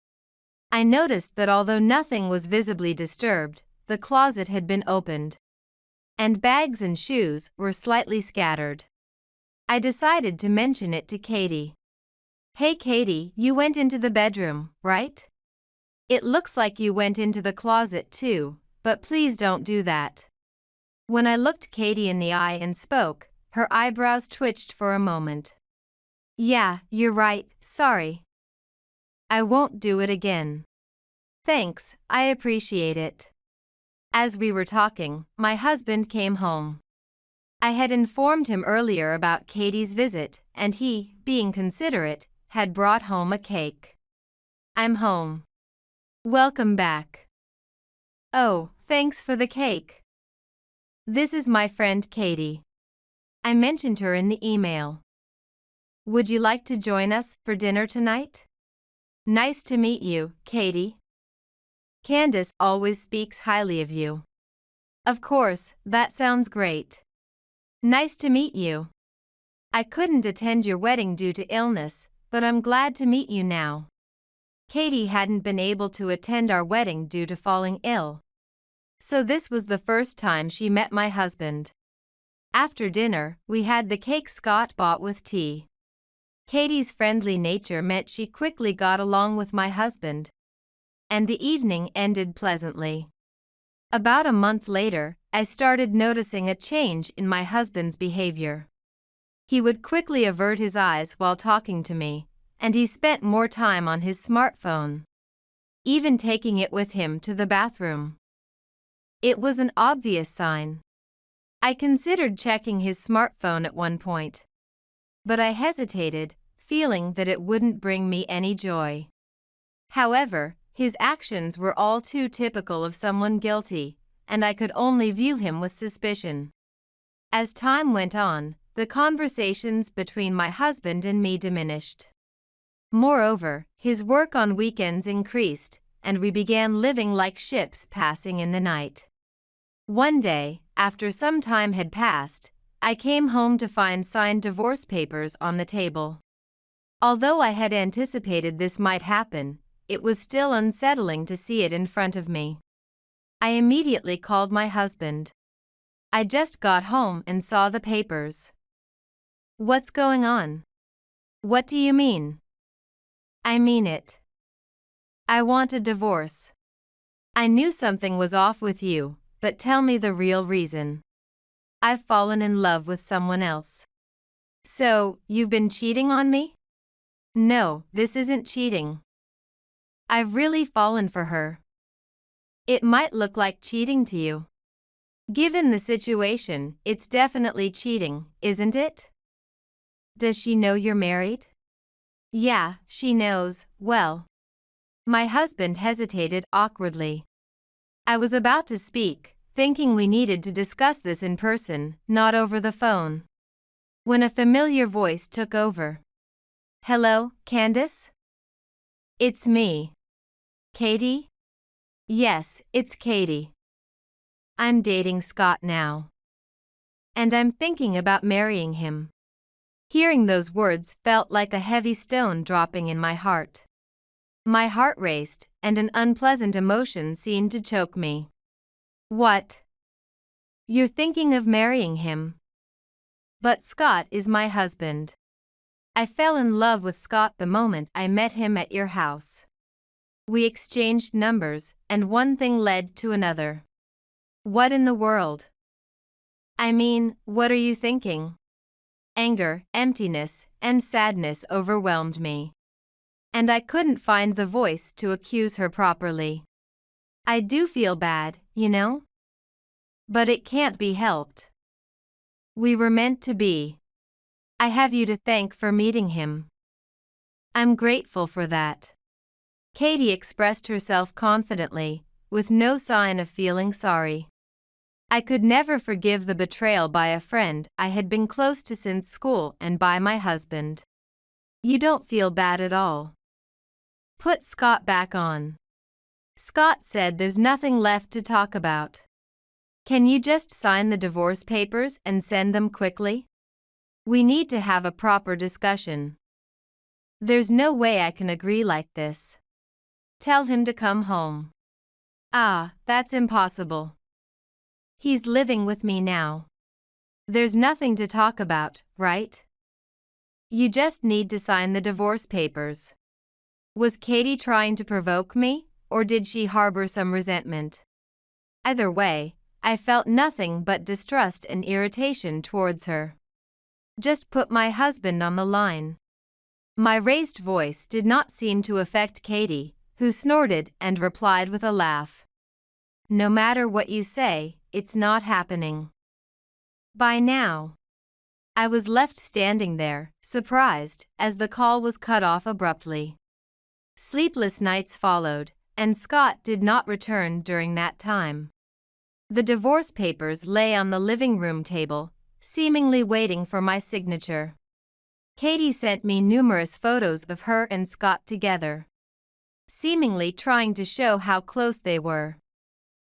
I noticed that although nothing was visibly disturbed, the closet had been opened, and bags and shoes were slightly scattered. I decided to mention it to Katie. Hey Katie, you went into the bedroom, right? It looks like you went into the closet too, but please don't do that. When I looked Katie in the eye and spoke, her eyebrows twitched for a moment. Yeah, you're right, sorry. I won't do it again. Thanks, I appreciate it. As we were talking, my husband came home. I had informed him earlier about Katie's visit, and he, being considerate, had brought home a cake. I'm home. Welcome back. Oh, thanks for the cake. This is my friend Katie. I mentioned her in the email. Would you like to join us for dinner tonight? Nice to meet you, Katie. Candace always speaks highly of you. Of course, that sounds great. Nice to meet you. I couldn't attend your wedding due to illness, but I'm glad to meet you now. Katie hadn't been able to attend our wedding due to falling ill. So this was the first time she met my husband. After dinner, we had the cake Scott bought with tea. Katie's friendly nature meant she quickly got along with my husband, and the evening ended pleasantly. About a month later, I started noticing a change in my husband's behavior. He would quickly avert his eyes while talking to me, and he spent more time on his smartphone, even taking it with him to the bathroom. It was an obvious sign. I considered checking his smartphone at one point, but I hesitated, feeling that it wouldn't bring me any joy. However, his actions were all too typical of someone guilty, and I could only view him with suspicion. As time went on, the conversations between my husband and me diminished. Moreover, his work on weekends increased, and we began living like ships passing in the night. One day, after some time had passed, I came home to find signed divorce papers on the table. Although I had anticipated this might happen, it was still unsettling to see it in front of me. I immediately called my husband. I just got home and saw the papers. What's going on? What do you mean? I mean it. I want a divorce. I knew something was off with you, but tell me the real reason. I've fallen in love with someone else. So, you've been cheating on me? No, this isn't cheating. I've really fallen for her. It might look like cheating to you. Given the situation, it's definitely cheating, isn't it? Does she know you're married? Yeah, she knows, well. My husband hesitated awkwardly. I was about to speak, thinking we needed to discuss this in person, not over the phone, when a familiar voice took over. Hello, Candace? It's me. Katie? Yes, it's Katie. I'm dating Scott now. And I'm thinking about marrying him. Hearing those words felt like a heavy stone dropping in my heart. My heart raced, and an unpleasant emotion seemed to choke me. What? You're thinking of marrying him? But Scott is my husband. I fell in love with Scott the moment I met him at your house. We exchanged numbers, and one thing led to another. What in the world? I mean, what are you thinking? Anger, emptiness, and sadness overwhelmed me. And I couldn't find the voice to accuse her properly. I do feel bad, you know? But it can't be helped. We were meant to be. I have you to thank for meeting him. I'm grateful for that. Katie expressed herself confidently, with no sign of feeling sorry. I could never forgive the betrayal by a friend I had been close to since school and by my husband. You don't feel bad at all. Put Scott back on. Scott said there's nothing left to talk about. Can you just sign the divorce papers and send them quickly? We need to have a proper discussion. There's no way I can agree like this. Tell him to come home. Ah, that's impossible. He's living with me now. There's nothing to talk about, right? You just need to sign the divorce papers. Was Katie trying to provoke me, or did she harbor some resentment? Either way, I felt nothing but distrust and irritation towards her. Just put my husband on the line. My raised voice did not seem to affect Katie, who snorted and replied with a laugh. No matter what you say, it's not happening. By now, I was left standing there, surprised, as the call was cut off abruptly. Sleepless nights followed, and Scott did not return during that time. The divorce papers lay on the living room table, seemingly waiting for my signature. Katie sent me numerous photos of her and Scott together, seemingly trying to show how close they were.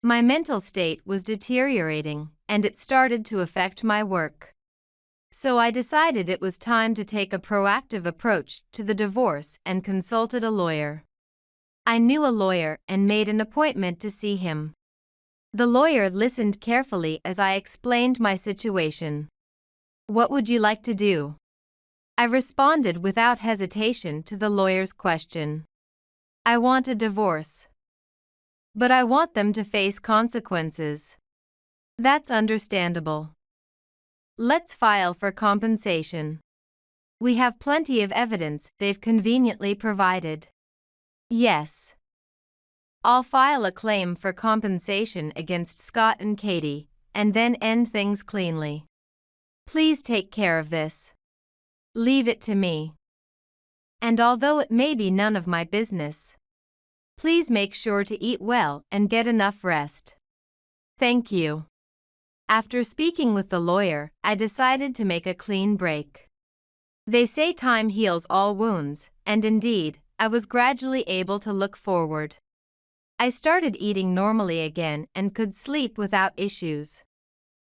My mental state was deteriorating, and it started to affect my work. So I decided it was time to take a proactive approach to the divorce and consulted a lawyer. I knew a lawyer and made an appointment to see him. The lawyer listened carefully as I explained my situation. What would you like to do? I responded without hesitation to the lawyer's question. I want a divorce. But I want them to face consequences. That's understandable. Let's file for compensation. We have plenty of evidence they've conveniently provided. Yes. I'll file a claim for compensation against Scott and Katie, and then end things cleanly. Please take care of this. Leave it to me. And although it may be none of my business, please make sure to eat well and get enough rest. Thank you. After speaking with the lawyer, I decided to make a clean break. They say time heals all wounds, and indeed, I was gradually able to look forward. I started eating normally again and could sleep without issues.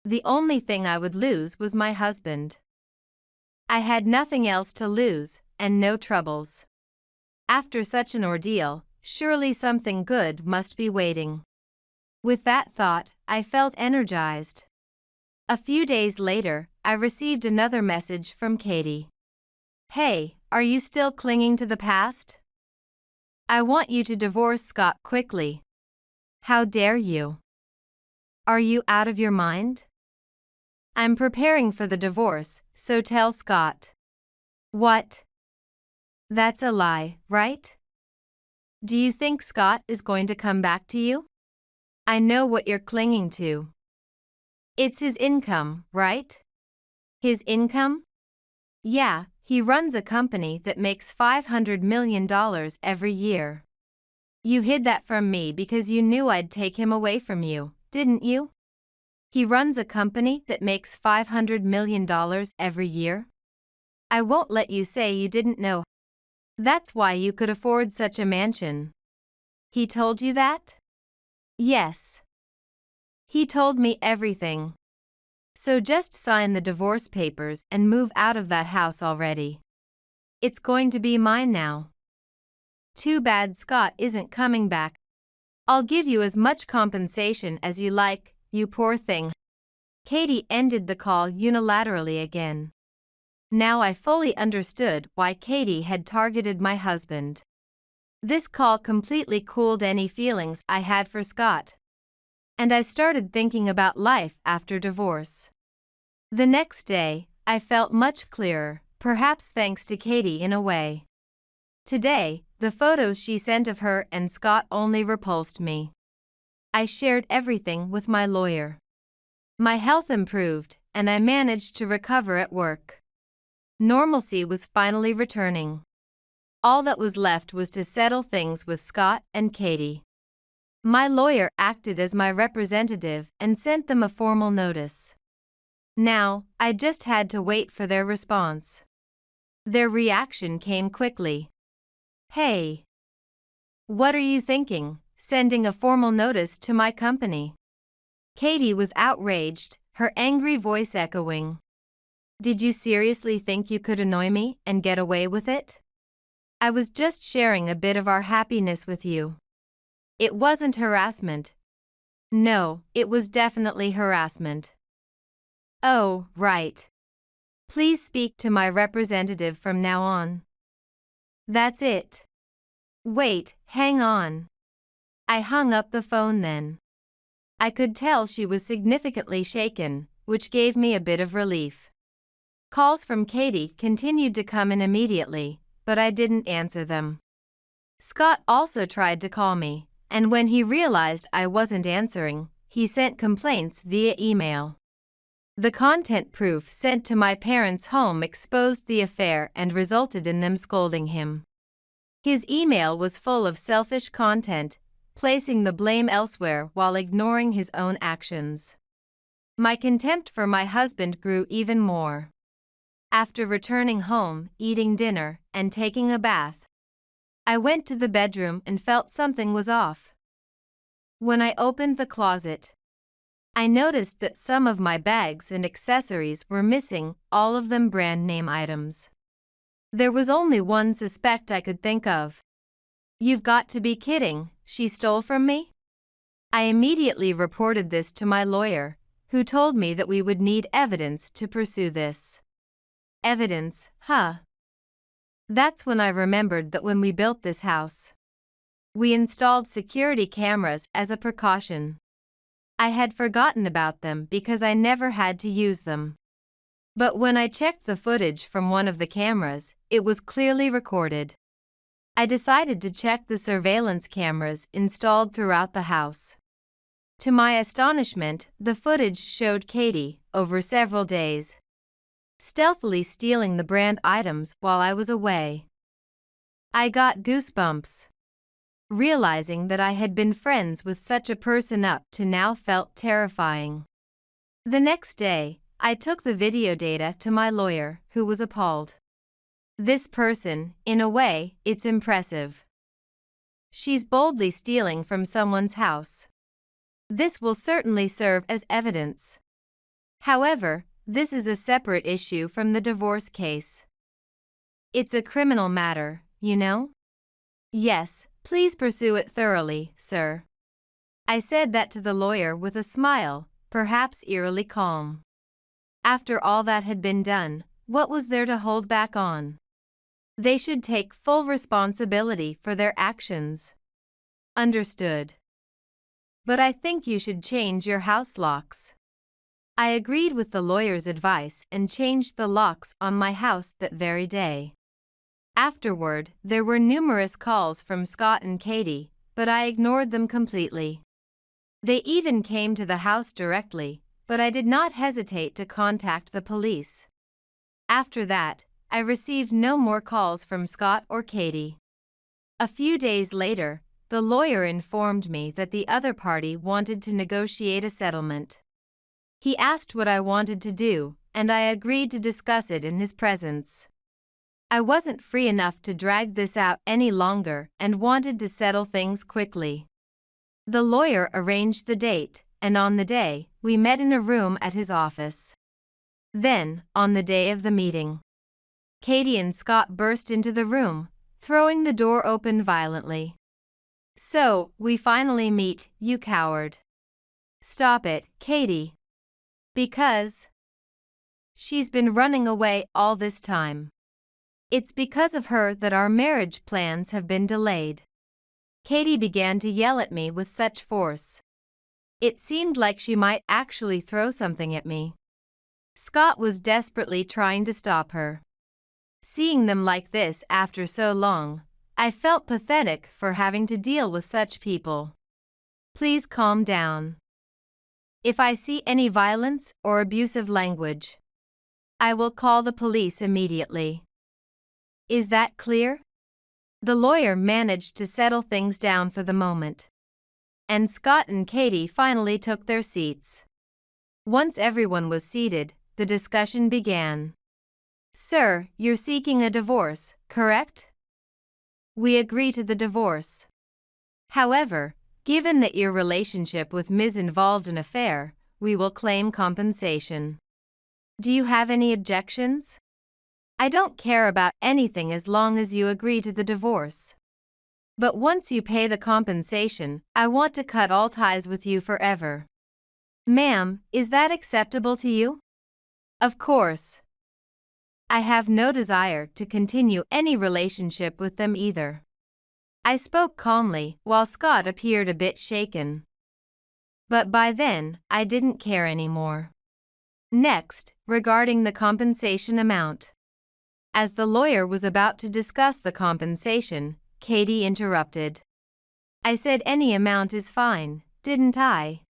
The only thing I would lose was my husband. I had nothing else to lose, and no troubles. After such an ordeal, surely something good must be waiting. With that thought, I felt energized. A few days later, I received another message from Katie. Hey, are you still clinging to the past? I want you to divorce Scott quickly. How dare you? Are you out of your mind? I'm preparing for the divorce, so tell Scott. What? That's a lie, right? Do you think Scott is going to come back to you? I know what you're clinging to. It's his income, right? His income? Yeah, he runs a company that makes $500 million every year. You hid that from me because you knew I'd take him away from you, didn't you? He runs a company that makes $500 million every year? I won't let you say you didn't know. That's why you could afford such a mansion. He told you that? Yes. He told me everything. So just sign the divorce papers and move out of that house already. It's going to be mine now. Too bad Scott isn't coming back. I'll give you as much compensation as you like, you poor thing. Katie ended the call unilaterally again. Now I fully understood why Katie had targeted my husband. This call completely cooled any feelings I had for Scott. And I started thinking about life after divorce. The next day, I felt much clearer, perhaps thanks to Katie in a way. Today, the photos she sent of her and Scott only repulsed me. I shared everything with my lawyer. My health improved, and I managed to recover at work. Normalcy was finally returning. All that was left was to settle things with Scott and Katie. My lawyer acted as my representative and sent them a formal notice. Now, I just had to wait for their response. Their reaction came quickly. Hey! What are you thinking, sending a formal notice to my company? Katie was outraged, her angry voice echoing. Did you seriously think you could annoy me and get away with it? I was just sharing a bit of our happiness with you. It wasn't harassment. No, it was definitely harassment. Oh, right. Please speak to my representative from now on. That's it. Wait, hang on. I hung up the phone then. I could tell she was significantly shaken, which gave me a bit of relief. Calls from Katie continued to come in immediately, but I didn't answer them. Scott also tried to call me, and when he realized I wasn't answering, he sent complaints via email. The content proof sent to my parents' home exposed the affair and resulted in them scolding him. His email was full of selfish content, placing the blame elsewhere while ignoring his own actions. My contempt for my husband grew even more. After returning home, eating dinner, and taking a bath, I went to the bedroom and felt something was off. When I opened the closet, I noticed that some of my bags and accessories were missing, all of them brand name items. There was only one suspect I could think of. "You've got to be kidding, she stole from me?" I immediately reported this to my lawyer, who told me that we would need evidence to pursue this. Evidence, huh? That's when I remembered that when we built this house, we installed security cameras as a precaution. I had forgotten about them because I never had to use them. But when I checked the footage from one of the cameras, it was clearly recorded. I decided to check the surveillance cameras installed throughout the house. To my astonishment, the footage showed Katie, over several days, stealthily stealing the brand items while I was away. I got goosebumps. Realizing that I had been friends with such a person up to now felt terrifying. The next day, I took the video data to my lawyer, who was appalled. "This person, in a way, it's impressive. She's boldly stealing from someone's house. This will certainly serve as evidence. However, this is a separate issue from the divorce case. It's a criminal matter, you know?" "Yes, please pursue it thoroughly, sir." I said that to the lawyer with a smile, perhaps eerily calm. After all that had been done, what was there to hold back on? They should take full responsibility for their actions. Understood. But I think you should change your house locks. I agreed with the lawyer's advice and changed the locks on my house that very day. Afterward, there were numerous calls from Scott and Katie, but I ignored them completely. They even came to the house directly, but I did not hesitate to contact the police. After that, I received no more calls from Scott or Katie. A few days later, the lawyer informed me that the other party wanted to negotiate a settlement. He asked what I wanted to do, and I agreed to discuss it in his presence. I wasn't free enough to drag this out any longer and wanted to settle things quickly. The lawyer arranged the date, and on the day, we met in a room at his office. Then, on the day of the meeting, Katie and Scott burst into the room, throwing the door open violently. "So, we finally meet, you coward." "Stop it, Katie." "Because she's been running away all this time. It's because of her that our marriage plans have been delayed." Katie began to yell at me with such force. It seemed like she might actually throw something at me. Scott was desperately trying to stop her. Seeing them like this after so long, I felt pathetic for having to deal with such people. "Please calm down. If I see any violence or abusive language, I will call the police immediately. Is that clear?" The lawyer managed to settle things down for the moment, and Scott and Katie finally took their seats. Once everyone was seated, the discussion began. "Sir, you're seeking a divorce, correct?" "We agree to the divorce. However, given that your relationship with Ms. involved an affair, we will claim compensation. Do you have any objections?" "I don't care about anything as long as you agree to the divorce. But once you pay the compensation, I want to cut all ties with you forever." "Ma'am, is that acceptable to you?" "Of course. I have no desire to continue any relationship with them either. I spoke calmly, while Scott appeared a bit shaken. But by then, I didn't care anymore. Next, regarding the compensation amount. As the lawyer was about to discuss the compensation, Katie interrupted. I said any amount is fine, didn't I?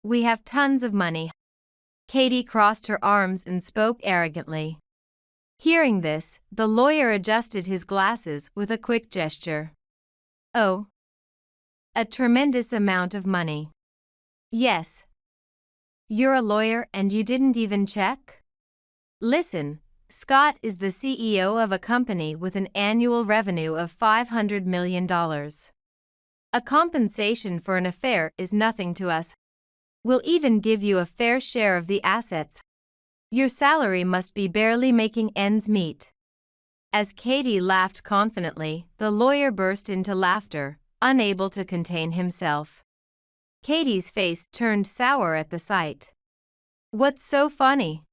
We have tons of money. Katie crossed her arms and spoke arrogantly. Hearing this, the lawyer adjusted his glasses with a quick gesture. Oh. A tremendous amount of money. Yes. You're a lawyer and you didn't even check? Listen, Scott is the CEO of a company with an annual revenue of $500 million. A compensation for an affair is nothing to us. We'll even give you a fair share of the assets. Your salary must be barely making ends meet. As Katie laughed confidently, the lawyer burst into laughter, unable to contain himself. Katie's face turned sour at the sight. What's so funny?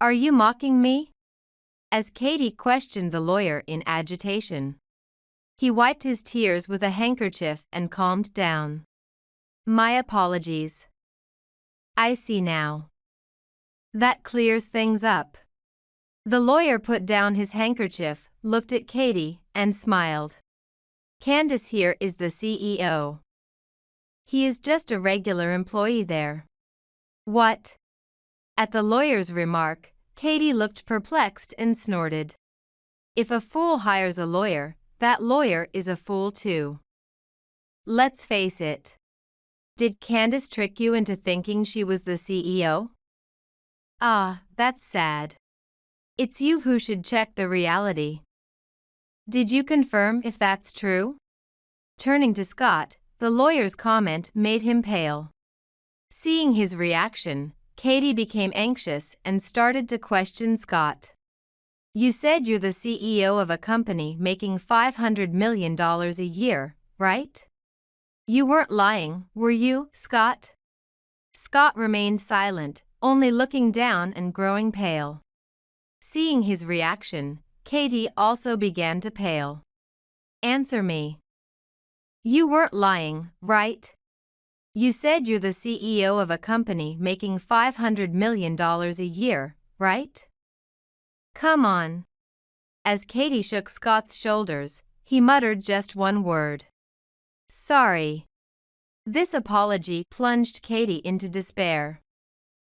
Are you mocking me? As Katie questioned the lawyer in agitation. He wiped his tears with a handkerchief and calmed down. My apologies. I see now. That clears things up. The lawyer put down his handkerchief, looked at Katie, and smiled. Candace here is the CEO. He is just a regular employee there. What? At the lawyer's remark, Katie looked perplexed and snorted. If a fool hires a lawyer, that lawyer is a fool too. Let's face it. Did Candace trick you into thinking she was the CEO? Ah, that's sad. It's you who should check the reality. Did you confirm if that's true? Turning to Scott, the lawyer's comment made him pale. Seeing his reaction, Katie became anxious and started to question Scott. You said you're the CEO of a company making $500 million a year, right? You weren't lying, were you, Scott? Scott remained silent, only looking down and growing pale. Seeing his reaction, Katie also began to pale. Answer me. You weren't lying, right? You said you're the CEO of a company making $500 million a year, right? Come on. As Katie shook Scott's shoulders, he muttered just one word. Sorry. This apology plunged Katie into despair.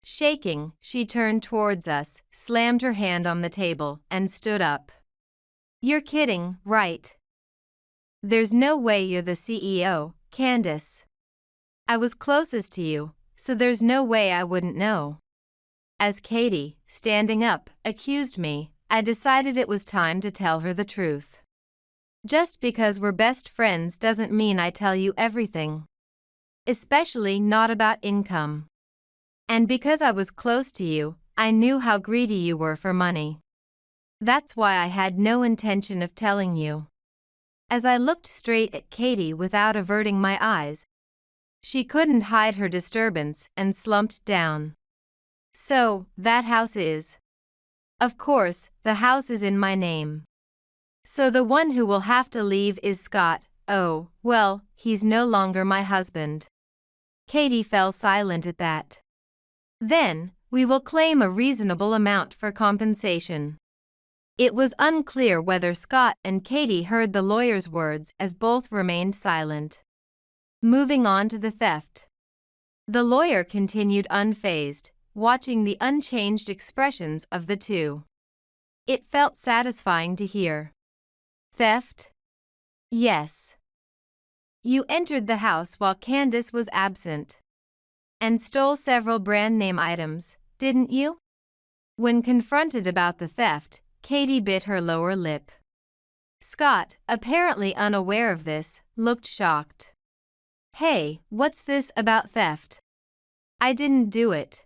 Shaking, she turned towards us, slammed her hand on the table, and stood up. You're kidding, right? There's no way you're the CEO, Candace. I was closest to you, so there's no way I wouldn't know. As Katie, standing up, accused me, I decided it was time to tell her the truth. Just because we're best friends doesn't mean I tell you everything. Especially not about income. And because I was close to you, I knew how greedy you were for money. That's why I had no intention of telling you. As I looked straight at Katie without averting my eyes, she couldn't hide her disturbance and slumped down. So, that house is. Of course, the house is in my name. So the one who will have to leave is Scott. Oh, well, he's no longer my husband. Katie fell silent at that. Then, we will claim a reasonable amount for compensation. It was unclear whether Scott and Katie heard the lawyer's words as both remained silent. Moving on to the theft. The lawyer continued unfazed, watching the unchanged expressions of the two. It felt satisfying to hear. Theft? Yes. You entered the house while Candace was absent. And stole several brand name items, didn't you? When confronted about the theft, Katie bit her lower lip. Scott, apparently unaware of this, looked shocked. Hey, what's this about theft? I didn't do it.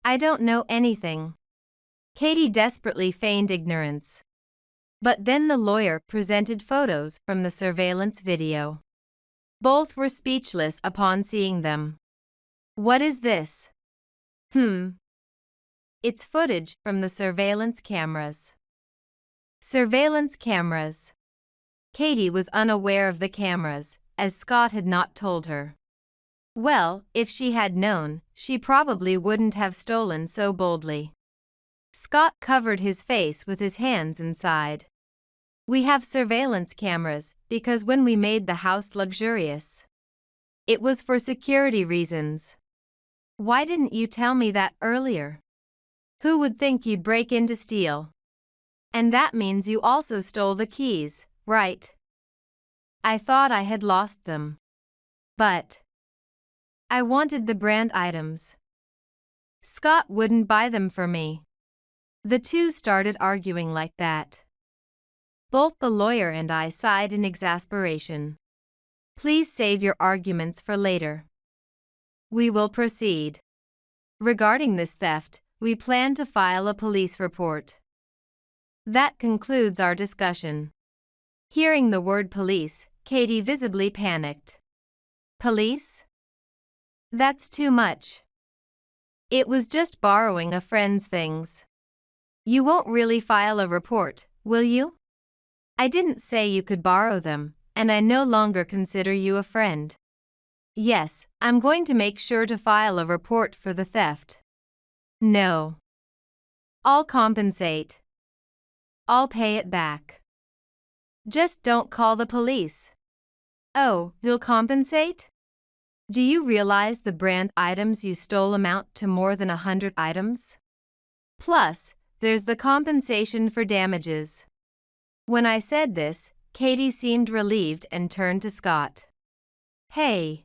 I don't know anything. Katie desperately feigned ignorance. But then the lawyer presented photos from the surveillance video. Both were speechless upon seeing them. What is this? It's footage from the surveillance cameras. Surveillance cameras. Katie was unaware of the cameras, as Scott had not told her. Well, if she had known, she probably wouldn't have stolen so boldly. Scott covered his face with his hands inside. We have surveillance cameras because when we made the house luxurious, it was for security reasons. Why didn't you tell me that earlier? Who would think you'd break in to steal? And that means you also stole the keys, right? I thought I had lost them. But I wanted the brand items. Scott wouldn't buy them for me. The two started arguing like that. Both the lawyer and I sighed in exasperation. Please save your arguments for later. We will proceed. Regarding this theft, we plan to file a police report. That concludes our discussion. Hearing the word police, Katie visibly panicked. Police? That's too much. It was just borrowing a friend's things. You won't really file a report, will you? I didn't say you could borrow them, and I no longer consider you a friend. Yes, I'm going to make sure to file a report for the theft. No. I'll compensate. I'll pay it back. Just don't call the police. Oh, you'll compensate? Do you realize the brand items you stole amount to more than 100 items? Plus, there's the compensation for damages. When I said this, Katie seemed relieved and turned to Scott. Hey.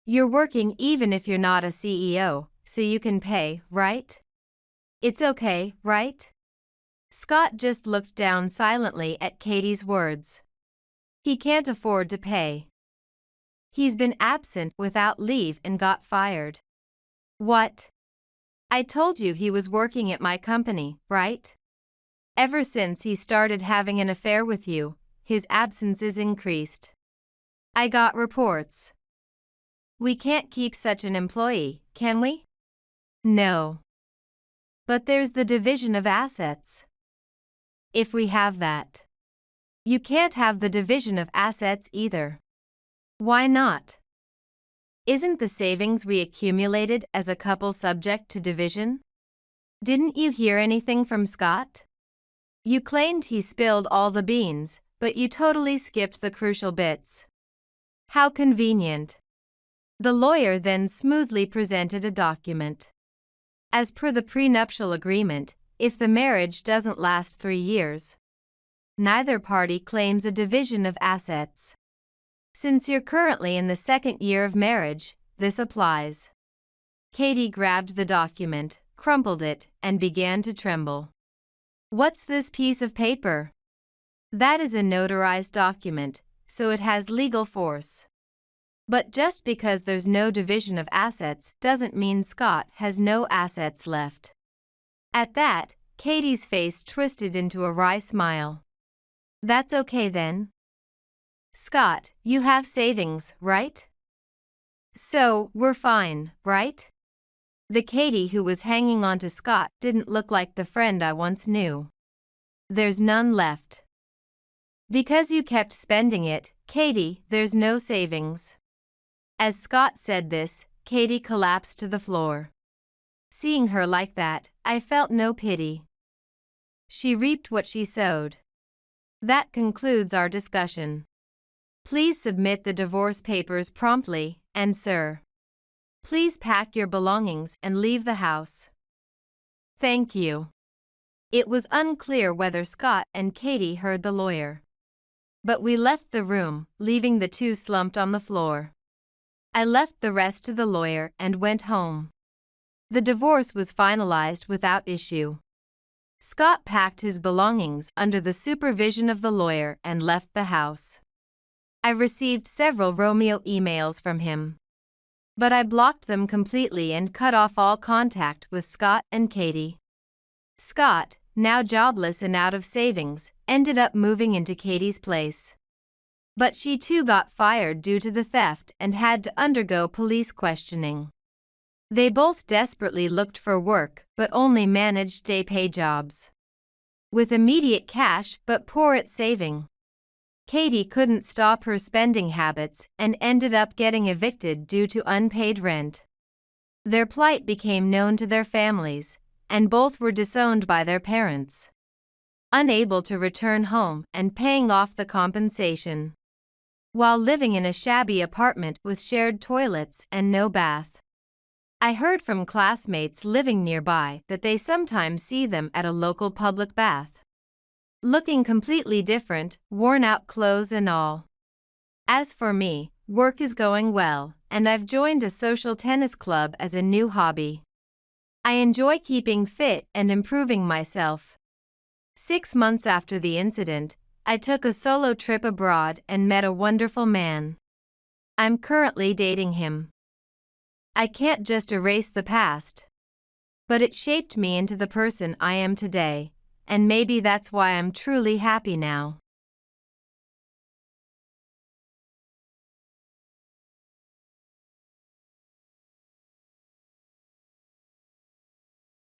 You're working even if you're not a CEO, so you can pay, right? It's okay, right? Scott just looked down silently at Katie's words. He can't afford to pay. He's been absent without leave and got fired. What? I told you he was working at my company, right? Ever since he started having an affair with you, his absence is increased. I got reports. We can't keep such an employee, can we? No. But there's the division of assets. If we have that. You can't have the division of assets either. Why not? Isn't the savings we accumulated as a couple subject to division? Didn't you hear anything from Scott? You claimed he spilled all the beans, but you totally skipped the crucial bits. How convenient. The lawyer then smoothly presented a document. As per the prenuptial agreement, if the marriage doesn't last 3 years, neither party claims a division of assets. Since you're currently in the 2nd year of marriage, this applies. Katie grabbed the document, crumpled it, and began to tremble. What's this piece of paper? That is a notarized document, so it has legal force. But just because there's no division of assets doesn't mean Scott has no assets left. At that, Katie's face twisted into a wry smile. That's okay then. Scott, you have savings, right? So, we're fine, right? The Katie who was hanging on to Scott didn't look like the friend I once knew. There's none left. Because you kept spending it, Katie, there's no savings. As Scott said this, Katie collapsed to the floor. Seeing her like that, I felt no pity. She reaped what she sowed. That concludes our discussion. Please submit the divorce papers promptly, and sir, please pack your belongings and leave the house. Thank you. It was unclear whether Scott and Katie heard the lawyer. But we left the room, leaving the two slumped on the floor. I left the rest to the lawyer and went home. The divorce was finalized without issue. Scott packed his belongings under the supervision of the lawyer and left the house. I received several Romeo emails from him. But I blocked them completely and cut off all contact with Scott and Katie. Scott, now jobless and out of savings, ended up moving into Katie's place. But she too got fired due to the theft and had to undergo police questioning. They both desperately looked for work but only managed day-pay jobs. With immediate cash but poor at saving. Katie couldn't stop her spending habits and ended up getting evicted due to unpaid rent. Their plight became known to their families, and both were disowned by their parents. Unable to return home and paying off the compensation. While living in a shabby apartment with shared toilets and no bath. I heard from classmates living nearby that they sometimes see them at a local public bath. Looking completely different, worn-out clothes and all. As for me, work is going well, and I've joined a social tennis club as a new hobby. I enjoy keeping fit and improving myself. 6 months after the incident, I took a solo trip abroad and met a wonderful man. I'm currently dating him. I can't just erase the past. But it shaped me into the person I am today, and maybe that's why I'm truly happy now.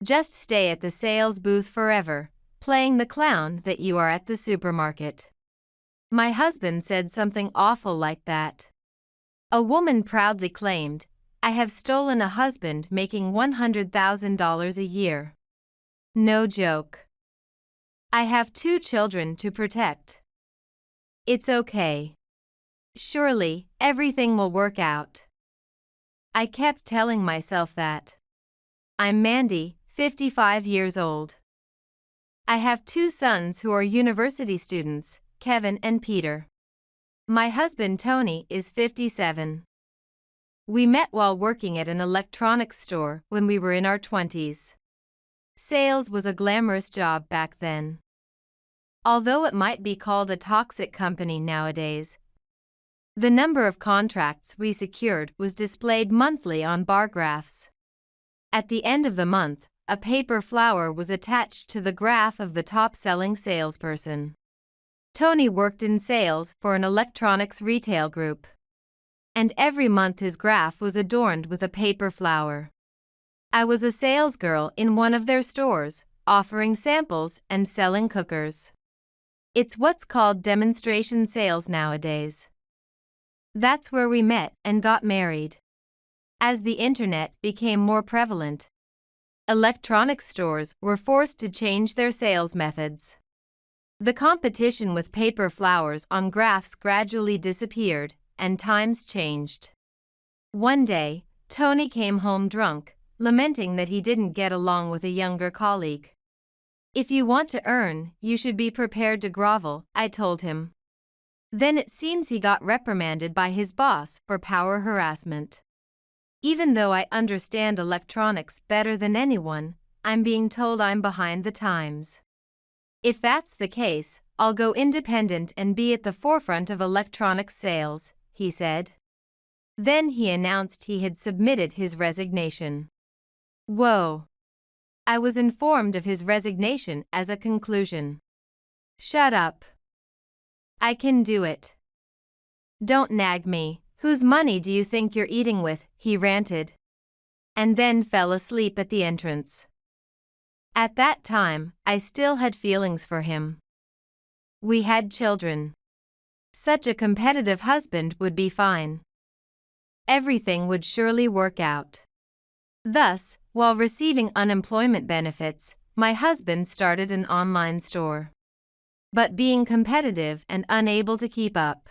Just stay at the sales booth forever, playing the clown that you are at the supermarket. My husband said something awful like that. A woman proudly claimed, "I have stolen a husband making $100,000 a year." No joke. I have 2 children to protect. It's okay. Surely, everything will work out. I kept telling myself that. I'm Mandy, 55 years old. I have 2 sons who are university students, Kevin and Peter. My husband Tony is 57. We met while working at an electronics store when we were in our 20s. Sales was a glamorous job back then. Although it might be called a toxic company nowadays, the number of contracts we secured was displayed monthly on bar graphs. At the end of the month, a paper flower was attached to the graph of the top-selling salesperson. Tony worked in sales for an electronics retail group. And every month his graph was adorned with a paper flower. I was a salesgirl in one of their stores, offering samples and selling cookers. It's what's called demonstration sales nowadays. That's where we met and got married. As the internet became more prevalent, electronics stores were forced to change their sales methods. The competition with paper flowers on graphs gradually disappeared, and times changed. One day, Tony came home drunk, lamenting that he didn't get along with a younger colleague. "If you want to earn, you should be prepared to grovel," I told him. Then it seems he got reprimanded by his boss for power harassment. Even though I understand electronics better than anyone, I'm being told I'm behind the times. If that's the case, I'll go independent and be at the forefront of electronics sales, he said. Then he announced he had submitted his resignation. Whoa! I was informed of his resignation as a conclusion. Shut up. I can do it. Don't nag me. Whose money do you think you're eating with? He ranted. And then fell asleep at the entrance. At that time, I still had feelings for him. We had children. Such a competitive husband would be fine. Everything would surely work out. Thus, while receiving unemployment benefits, my husband started an online store. But being competitive and unable to keep up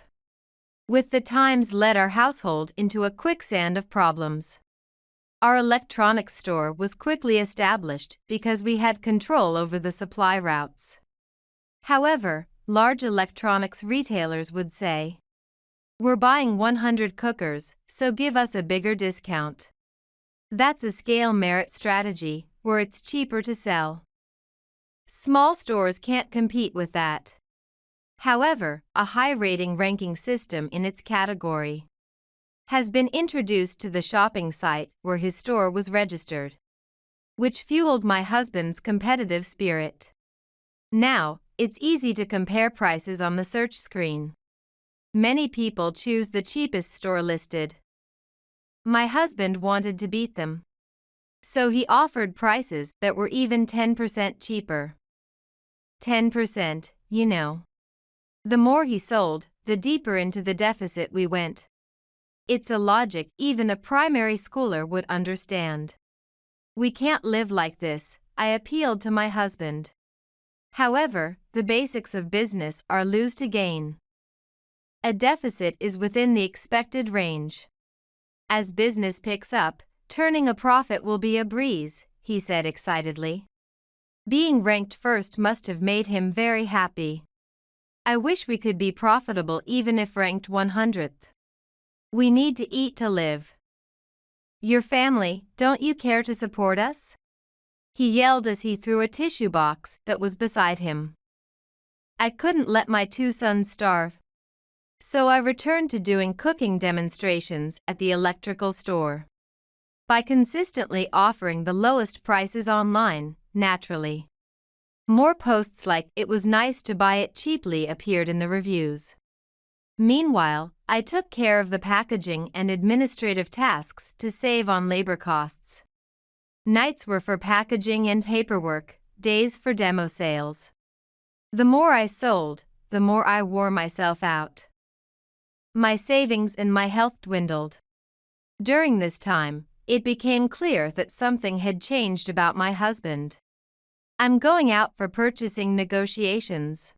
with the times led our household into a quicksand of problems. Our electronics store was quickly established because we had control over the supply routes. However, large electronics retailers would say, "We're buying 100 cookers, so give us a bigger discount." That's a scale merit strategy, where it's cheaper to sell. Small stores can't compete with that. However, a high-rating ranking system in its category has been introduced to the shopping site where his store was registered, which fueled my husband's competitive spirit. Now, it's easy to compare prices on the search screen. Many people choose the cheapest store listed. My husband wanted to beat them, So he offered prices that were even 10% cheaper. 10%, you know. The more he sold, the deeper into the deficit we went. It's a logic even a primary schooler would understand. We can't live like this, I appealed to my husband. However, the basics of business are lose to gain. A deficit is within the expected range. As business picks up, turning a profit will be a breeze, he said excitedly. Being ranked first must have made him very happy. I wish we could be profitable even if ranked 100th. We need to eat to live. Your family, don't you care to support us? He yelled as he threw a tissue box that was beside him. I couldn't let my 2 sons starve. So I returned to doing cooking demonstrations at the electrical store. By consistently offering the lowest prices online, naturally. More posts like "it was nice to buy it cheaply" appeared in the reviews. Meanwhile, I took care of the packaging and administrative tasks to save on labor costs. Nights were for packaging and paperwork, days for demo sales. The more I sold, the more I wore myself out. My savings and my health dwindled. During this time, it became clear that something had changed about my husband. I'm going out for purchasing negotiations.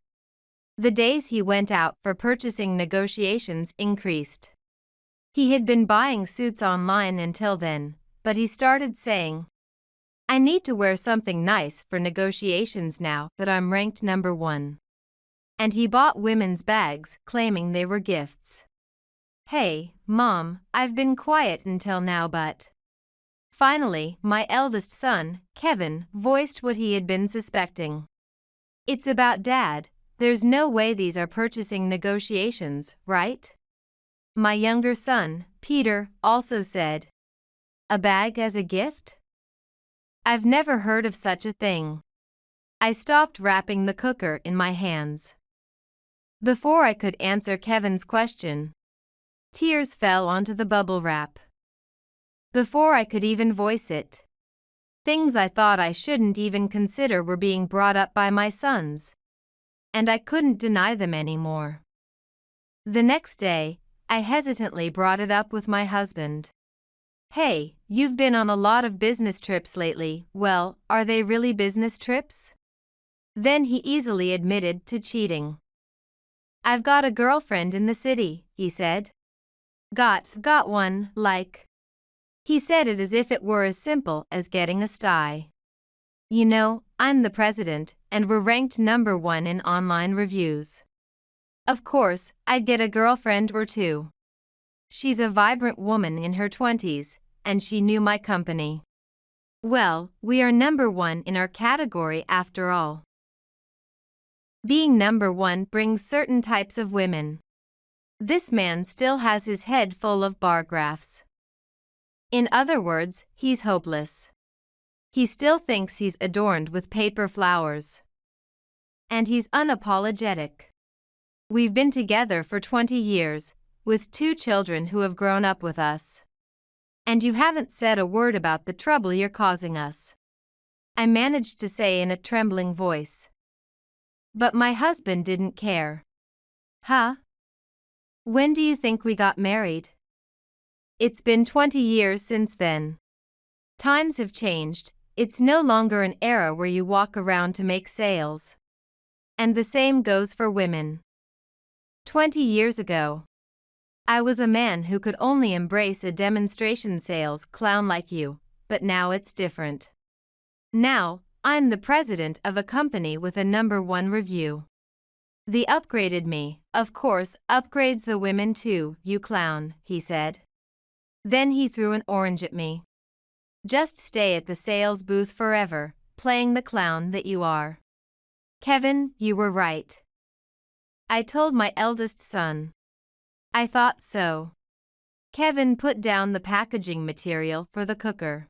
The days he went out for purchasing negotiations increased. He had been buying suits online until then, but he started saying, I need to wear something nice for negotiations now that I'm ranked number 1. And he bought women's bags, claiming they were gifts. Hey, Mom, I've been quiet until now, but... Finally, my eldest son, Kevin, voiced what he had been suspecting. It's about Dad. There's no way these are purchasing negotiations, right? My younger son, Peter, also said, a bag as a gift? I've never heard of such a thing. I stopped wrapping the cooker in my hands. Before I could answer Kevin's question, tears fell onto the bubble wrap. Before I could even voice it, things I thought I shouldn't even consider were being brought up by my sons. And I couldn't deny them anymore. The next day, I hesitantly brought it up with my husband. Hey, you've been on a lot of business trips lately. Well, are they really business trips? Then he easily admitted to cheating. I've got a girlfriend in the city, he said. Got one, like. He said it as if it were as simple as getting a sty. You know, I'm the president, and we're ranked number 1 in online reviews. Of course, I'd get a girlfriend or 2. She's a vibrant woman in her 20s, and she knew my company. Well, we are number 1 in our category after all. Being number 1 brings certain types of women. This man still has his head full of bar graphs. In other words, he's hopeless. He still thinks he's adorned with paper flowers. And he's unapologetic. We've been together for 20 years, with 2 children who have grown up with us. And you haven't said a word about the trouble you're causing us. I managed to say in a trembling voice. But my husband didn't care. Huh? When do you think we got married? It's been 20 years since then. Times have changed. It's no longer an era where you walk around to make sales. And the same goes for women. 20 years ago, I was a man who could only embrace a demonstration sales clown like you, but now it's different. Now, I'm the president of a company with a number 1 review. The upgraded me, of course, upgrades the women too, you clown, he said. Then he threw an orange at me. Just stay at the sales booth forever, playing the clown that you are. Kevin, you were right. I told my eldest son. I thought so. Kevin put down the packaging material for the cooker.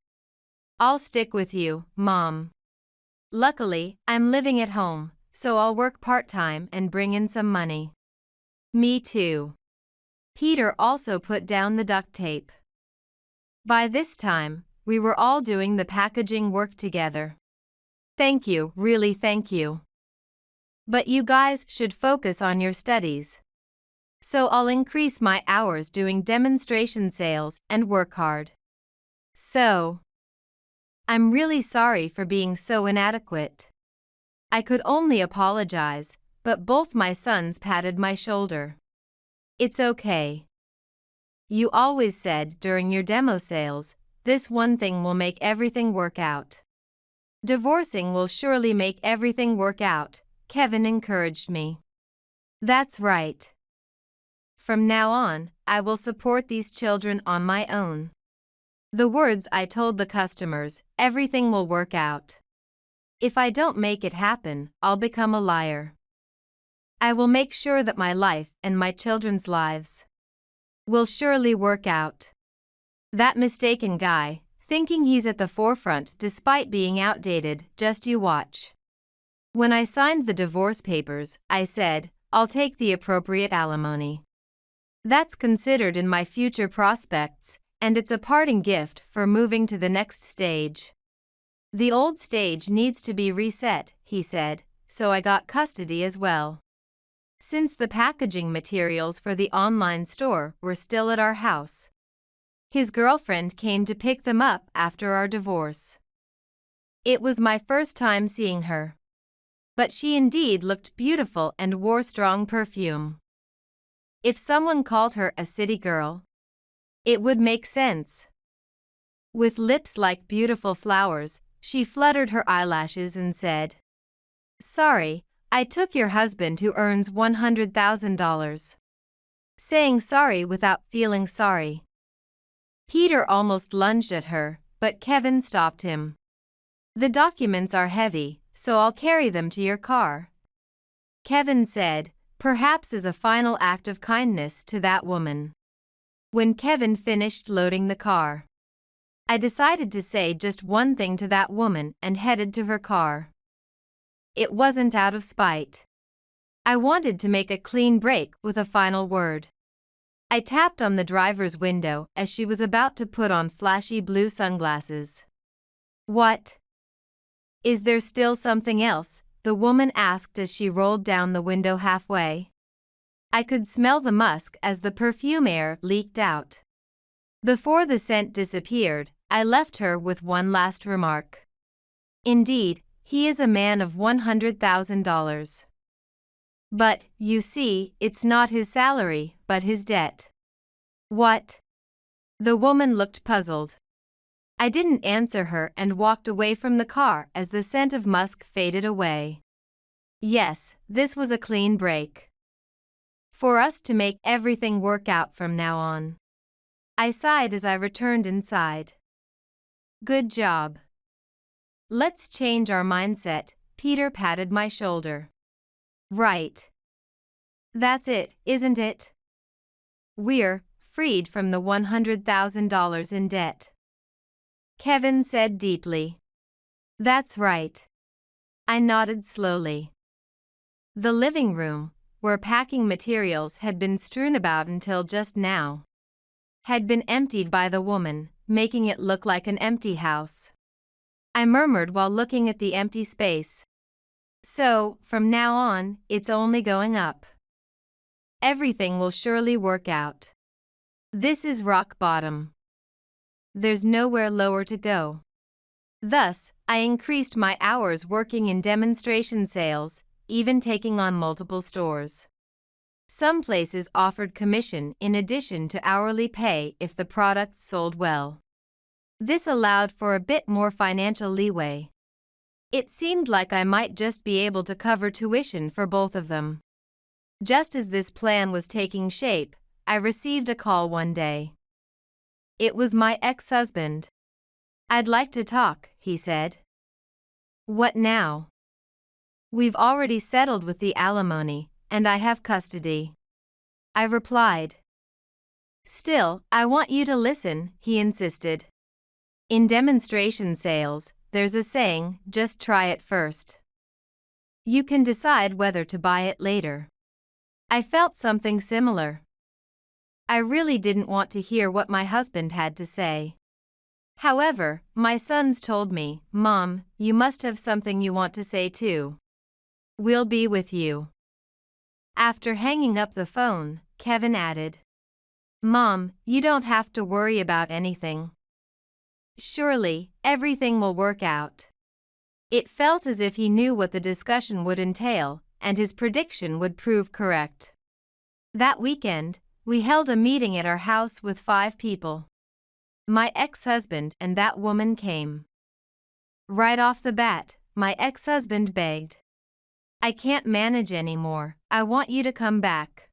I'll stick with you, Mom. Luckily, I'm living at home, so I'll work part-time and bring in some money. Me too. Peter also put down the duct tape. By this time, we were all doing the packaging work together. Thank you, really thank you. But you guys should focus on your studies. So I'll increase my hours doing demonstration sales and work hard. So, I'm really sorry for being so inadequate. I could only apologize, but both my sons patted my shoulder. It's okay. You always said during your demo sales, this one thing will make everything work out. Divorcing will surely make everything work out, Kevin encouraged me. That's right. From now on, I will support these children on my own. The words I told the customers, everything will work out. If I don't make it happen, I'll become a liar. I will make sure that my life and my children's lives will surely work out. That mistaken guy, thinking he's at the forefront despite being outdated, just you watch. When I signed the divorce papers, I said, I'll take the appropriate alimony. That's considered in my future prospects, and it's a parting gift for moving to the next stage. The old stage needs to be reset, he said, so I got custody as well. Since the packaging materials for the online store were still at our house, his girlfriend came to pick them up after our divorce. It was my first time seeing her. But she indeed looked beautiful and wore strong perfume. If someone called her a city girl, it would make sense. With lips like beautiful flowers, she fluttered her eyelashes and said, Sorry, I took your husband who earns $100,000. Saying sorry without feeling sorry. Peter almost lunged at her, but Kevin stopped him. The documents are heavy, so I'll carry them to your car. Kevin said, perhaps as a final act of kindness to that woman. When Kevin finished loading the car, I decided to say just one thing to that woman and headed to her car. It wasn't out of spite. I wanted to make a clean break with a final word. I tapped on the driver's window as she was about to put on flashy blue sunglasses. What? Is there still something else? The woman asked as she rolled down the window halfway. I could smell the musk as the perfume air leaked out. Before the scent disappeared, I left her with one last remark. Indeed, he is a man of $100,000. But, you see, it's not his salary, but his debt. What? The woman looked puzzled. I didn't answer her and walked away from the car as the scent of musk faded away. Yes, this was a clean break. For us to make everything work out from now on. I sighed as I returned inside. Good job. Let's change our mindset, Peter patted my shoulder. Right. That's it, isn't it? We're freed from the $100,000 in debt. Kevin said deeply. That's right. I nodded slowly. The living room, where packing materials had been strewn about until just now, had been emptied by the woman, making it look like an empty house. I murmured while looking at the empty space. So, from now on, it's only going up. Everything will surely work out. This is rock bottom. There's nowhere lower to go. Thus, I increased my hours working in demonstration sales, even taking on multiple stores. Some places offered commission in addition to hourly pay if the products sold well. This allowed for a bit more financial leeway. It seemed like I might just be able to cover tuition for both of them. Just as this plan was taking shape, I received a call one day. It was my ex-husband. I'd like to talk, he said. What now? We've already settled with the alimony, and I have custody. I replied. Still, I want you to listen, he insisted. In demonstration sales, there's a saying, just try it first. You can decide whether to buy it later. I felt something similar. I really didn't want to hear what my husband had to say. However, my sons told me, "Mom, you must have something you want to say too. We'll be with you." After hanging up the phone, Kevin added, "Mom, you don't have to worry about anything. Surely, everything will work out." It felt as if he knew what the discussion would entail, and his prediction would prove correct. That weekend, we held a meeting at our house with 5 people. My ex-husband and that woman came. Right off the bat, my ex-husband begged, "I can't manage anymore, I want you to come back."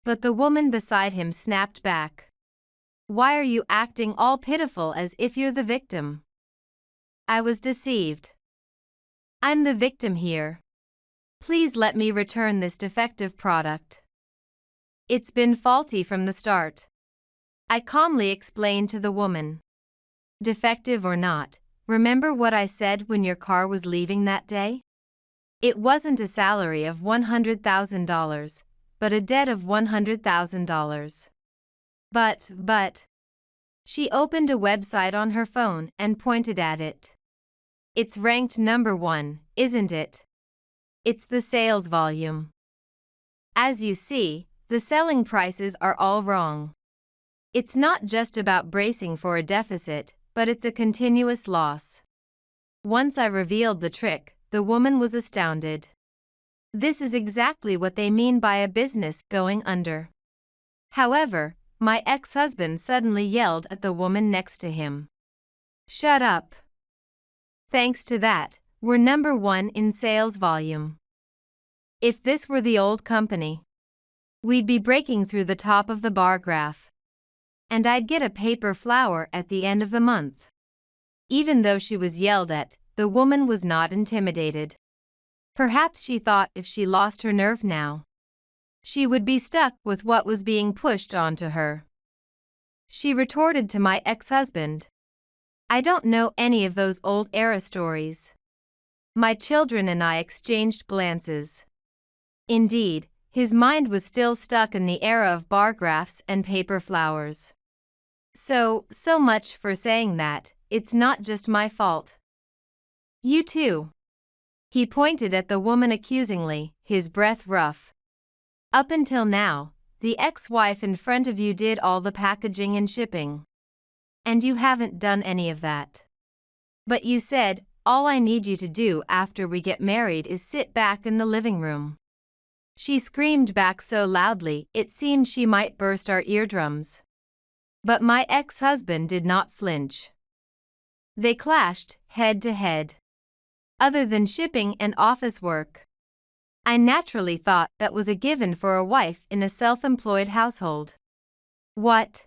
But the woman beside him snapped back, "Why are you acting all pitiful as if you're the victim?" I was deceived. "I'm the victim here. Please let me return this defective product. It's been faulty from the start." I calmly explained to the woman, "Defective or not, remember what I said when your car was leaving that day? It wasn't a salary of $100,000, but a debt of $100,000. But. She opened a website on her phone and pointed at it. "It's ranked number 1, isn't it? It's the sales volume. As you see, the selling prices are all wrong. It's not just about bracing for a deficit, but it's a continuous loss." Once I revealed the trick, the woman was astounded. This is exactly what they mean by a business going under. However, my ex-husband suddenly yelled at the woman next to him, "Shut up. Thanks to that, we're number 1 in sales volume. If this were the old company, we'd be breaking through the top of the bar graph. And I'd get a paper flower at the end of the month." Even though she was yelled at, the woman was not intimidated. Perhaps she thought if she lost her nerve now, she would be stuck with what was being pushed onto her. She retorted to my ex-husband, "I don't know any of those old era stories." My children and I exchanged glances. Indeed, his mind was still stuck in the era of bar graphs and paper flowers. So much for saying that, it's not just my fault. You too. He pointed at the woman accusingly, his breath rough. Up until now, the ex-wife in front of you did all the packaging and shipping. And you haven't done any of that. But you said, all I need you to do after we get married is sit back in the living room. She screamed back so loudly it seemed she might burst our eardrums. But my ex-husband did not flinch. They clashed, head to head. Other than shipping and office work, I naturally thought that was a given for a wife in a self-employed household. What?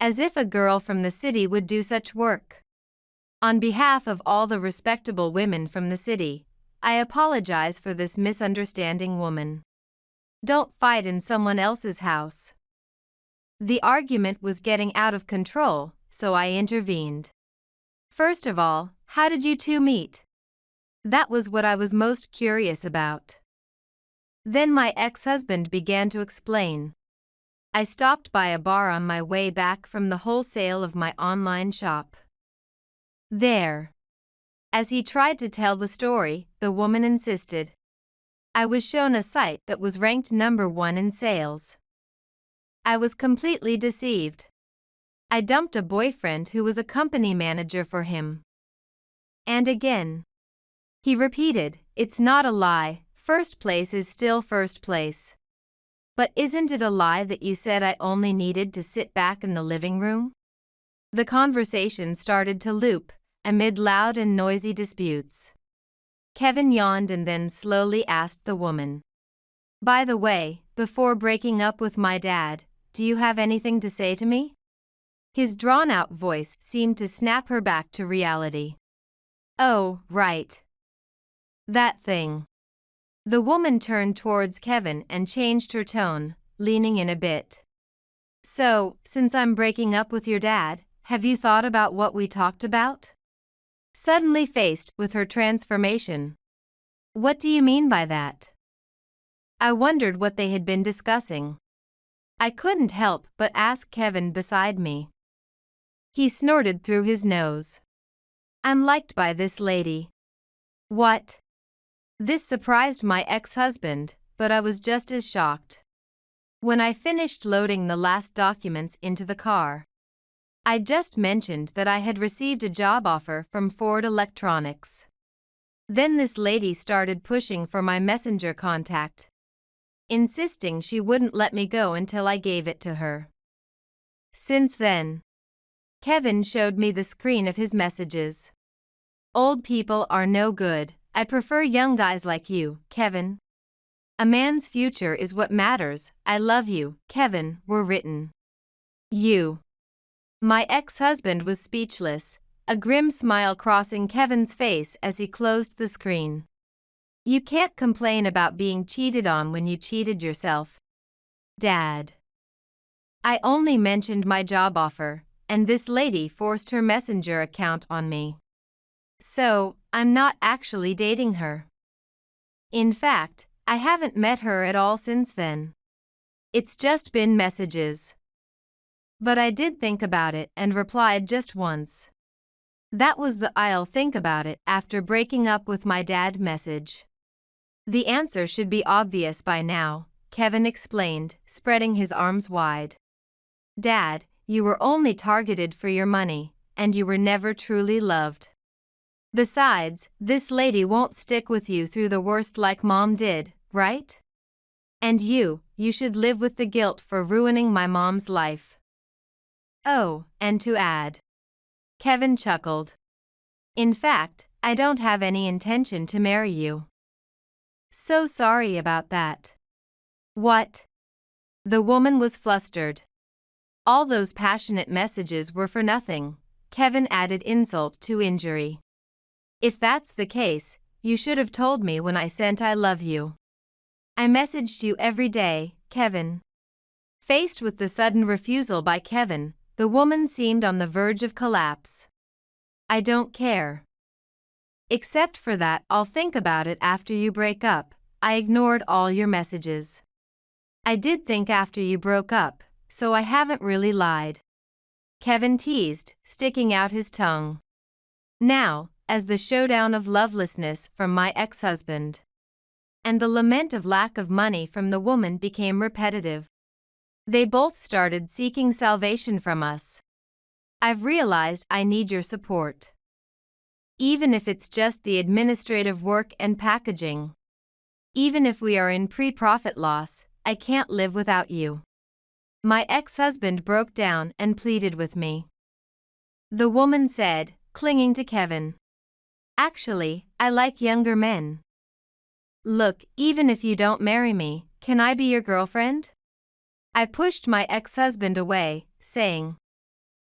As if a girl from the city would do such work. On behalf of all the respectable women from the city, I apologize for this misunderstanding, woman. Don't fight in someone else's house. The argument was getting out of control, so I intervened. First of all, how did you two meet? That was what I was most curious about. Then my ex-husband began to explain. I stopped by a bar on my way back from the wholesale of my online shop. There. As he tried to tell the story, the woman insisted. I was shown a site that was ranked number 1 in sales. I was completely deceived. I dumped a boyfriend who was a company manager for him. And again. He repeated, it's not a lie, first place is still first place. But isn't it a lie that you said I only needed to sit back in the living room? The conversation started to loop, amid loud and noisy disputes. Kevin yawned and then slowly asked the woman, "By the way, before breaking up with my dad, do you have anything to say to me?" His drawn-out voice seemed to snap her back to reality. "Oh, right. That thing." The woman turned towards Kevin and changed her tone, leaning in a bit. "So, since I'm breaking up with your dad, have you thought about what we talked about?" Suddenly faced with her transformation. "What do you mean by that?" I wondered what they had been discussing. I couldn't help but ask Kevin beside me. He snorted through his nose. I'm liked by this lady. What? This surprised my ex-husband, but I was just as shocked. When I finished loading the last documents into the car, I just mentioned that I had received a job offer from Ford Electronics. Then this lady started pushing for my messenger contact, insisting she wouldn't let me go until I gave it to her. Since then, Kevin showed me the screen of his messages. Old people are no good. I prefer young guys like you, Kevin. A man's future is what matters. I love you, Kevin, were written. You. My ex-husband was speechless, a grim smile crossing Kevin's face as he closed the screen. You can't complain about being cheated on when you cheated yourself. Dad. I only mentioned my job offer, and this lady forced her messenger account on me. So, I'm not actually dating her. In fact, I haven't met her at all since then. It's just been messages. But I did think about it and replied just once. That was the I'll think about it after breaking up with my dad message. The answer should be obvious by now, Kevin explained, spreading his arms wide. Dad, you were only targeted for your money, and you were never truly loved. Besides, this lady won't stick with you through the worst like Mom did, right? And you should live with the guilt for ruining my mom's life. Oh, and to add. Kevin chuckled. In fact, I don't have any intention to marry you. So sorry about that. What? The woman was flustered. All those passionate messages were for nothing, Kevin added insult to injury. If that's the case, you should have told me when I sent I love you. I messaged you every day, Kevin. Faced with the sudden refusal by Kevin, the woman seemed on the verge of collapse. I don't care. Except for that, I'll think about it after you break up. I ignored all your messages. I did think after you broke up, so I haven't really lied. Kevin teased, sticking out his tongue. Now, as the showdown of lovelessness from my ex-husband and the lament of lack of money from the woman became repetitive. They both started seeking salvation from us. I've realized I need your support. Even if it's just the administrative work and packaging. Even if we are in pre-profit loss, I can't live without you. My ex-husband broke down and pleaded with me. The woman said, clinging to Kevin. Actually, I like younger men. Look, even if you don't marry me, can I be your girlfriend? I pushed my ex-husband away, saying,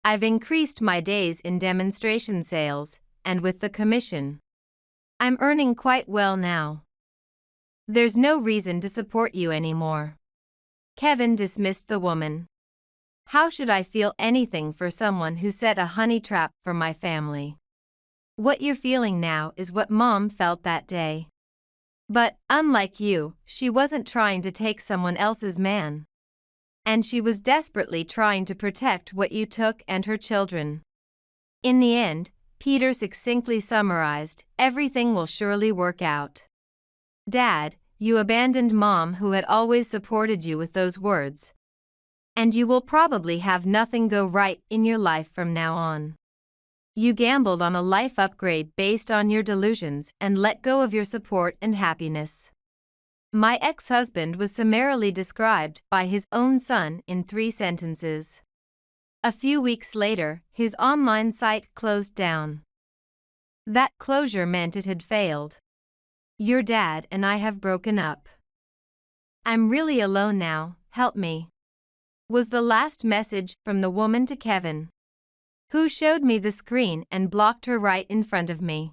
I've increased my days in demonstration sales, and with the commission, I'm earning quite well now. There's no reason to support you anymore. Kevin dismissed the woman. How should I feel anything for someone who set a honey trap for my family? What you're feeling now is what Mom felt that day. But, unlike you, she wasn't trying to take someone else's man. And she was desperately trying to protect what you took and her children. In the end, Peter succinctly summarized, everything will surely work out. Dad, you abandoned Mom who had always supported you with those words. And you will probably have nothing go right in your life from now on. You gambled on a life upgrade based on your delusions and let go of your support and happiness. My ex-husband was summarily described by his own son in 3 sentences. A few weeks later, his online site closed down. That closure meant it had failed. Your dad and I have broken up. I'm really alone now, help me. Was the last message from the woman to Kevin, who showed me the screen and blocked her right in front of me.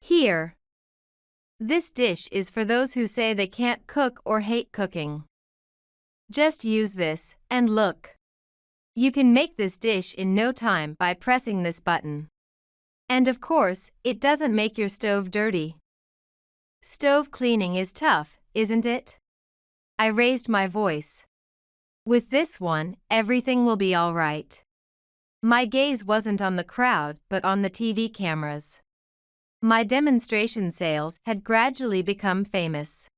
Here. This dish is for those who say they can't cook or hate cooking. Just use this, and look. You can make this dish in no time by pressing this button. And of course, it doesn't make your stove dirty. Stove cleaning is tough, isn't it? I raised my voice. With this one, everything will be all right. My gaze wasn't on the crowd but on the TV cameras. My demonstration sales had gradually become famous.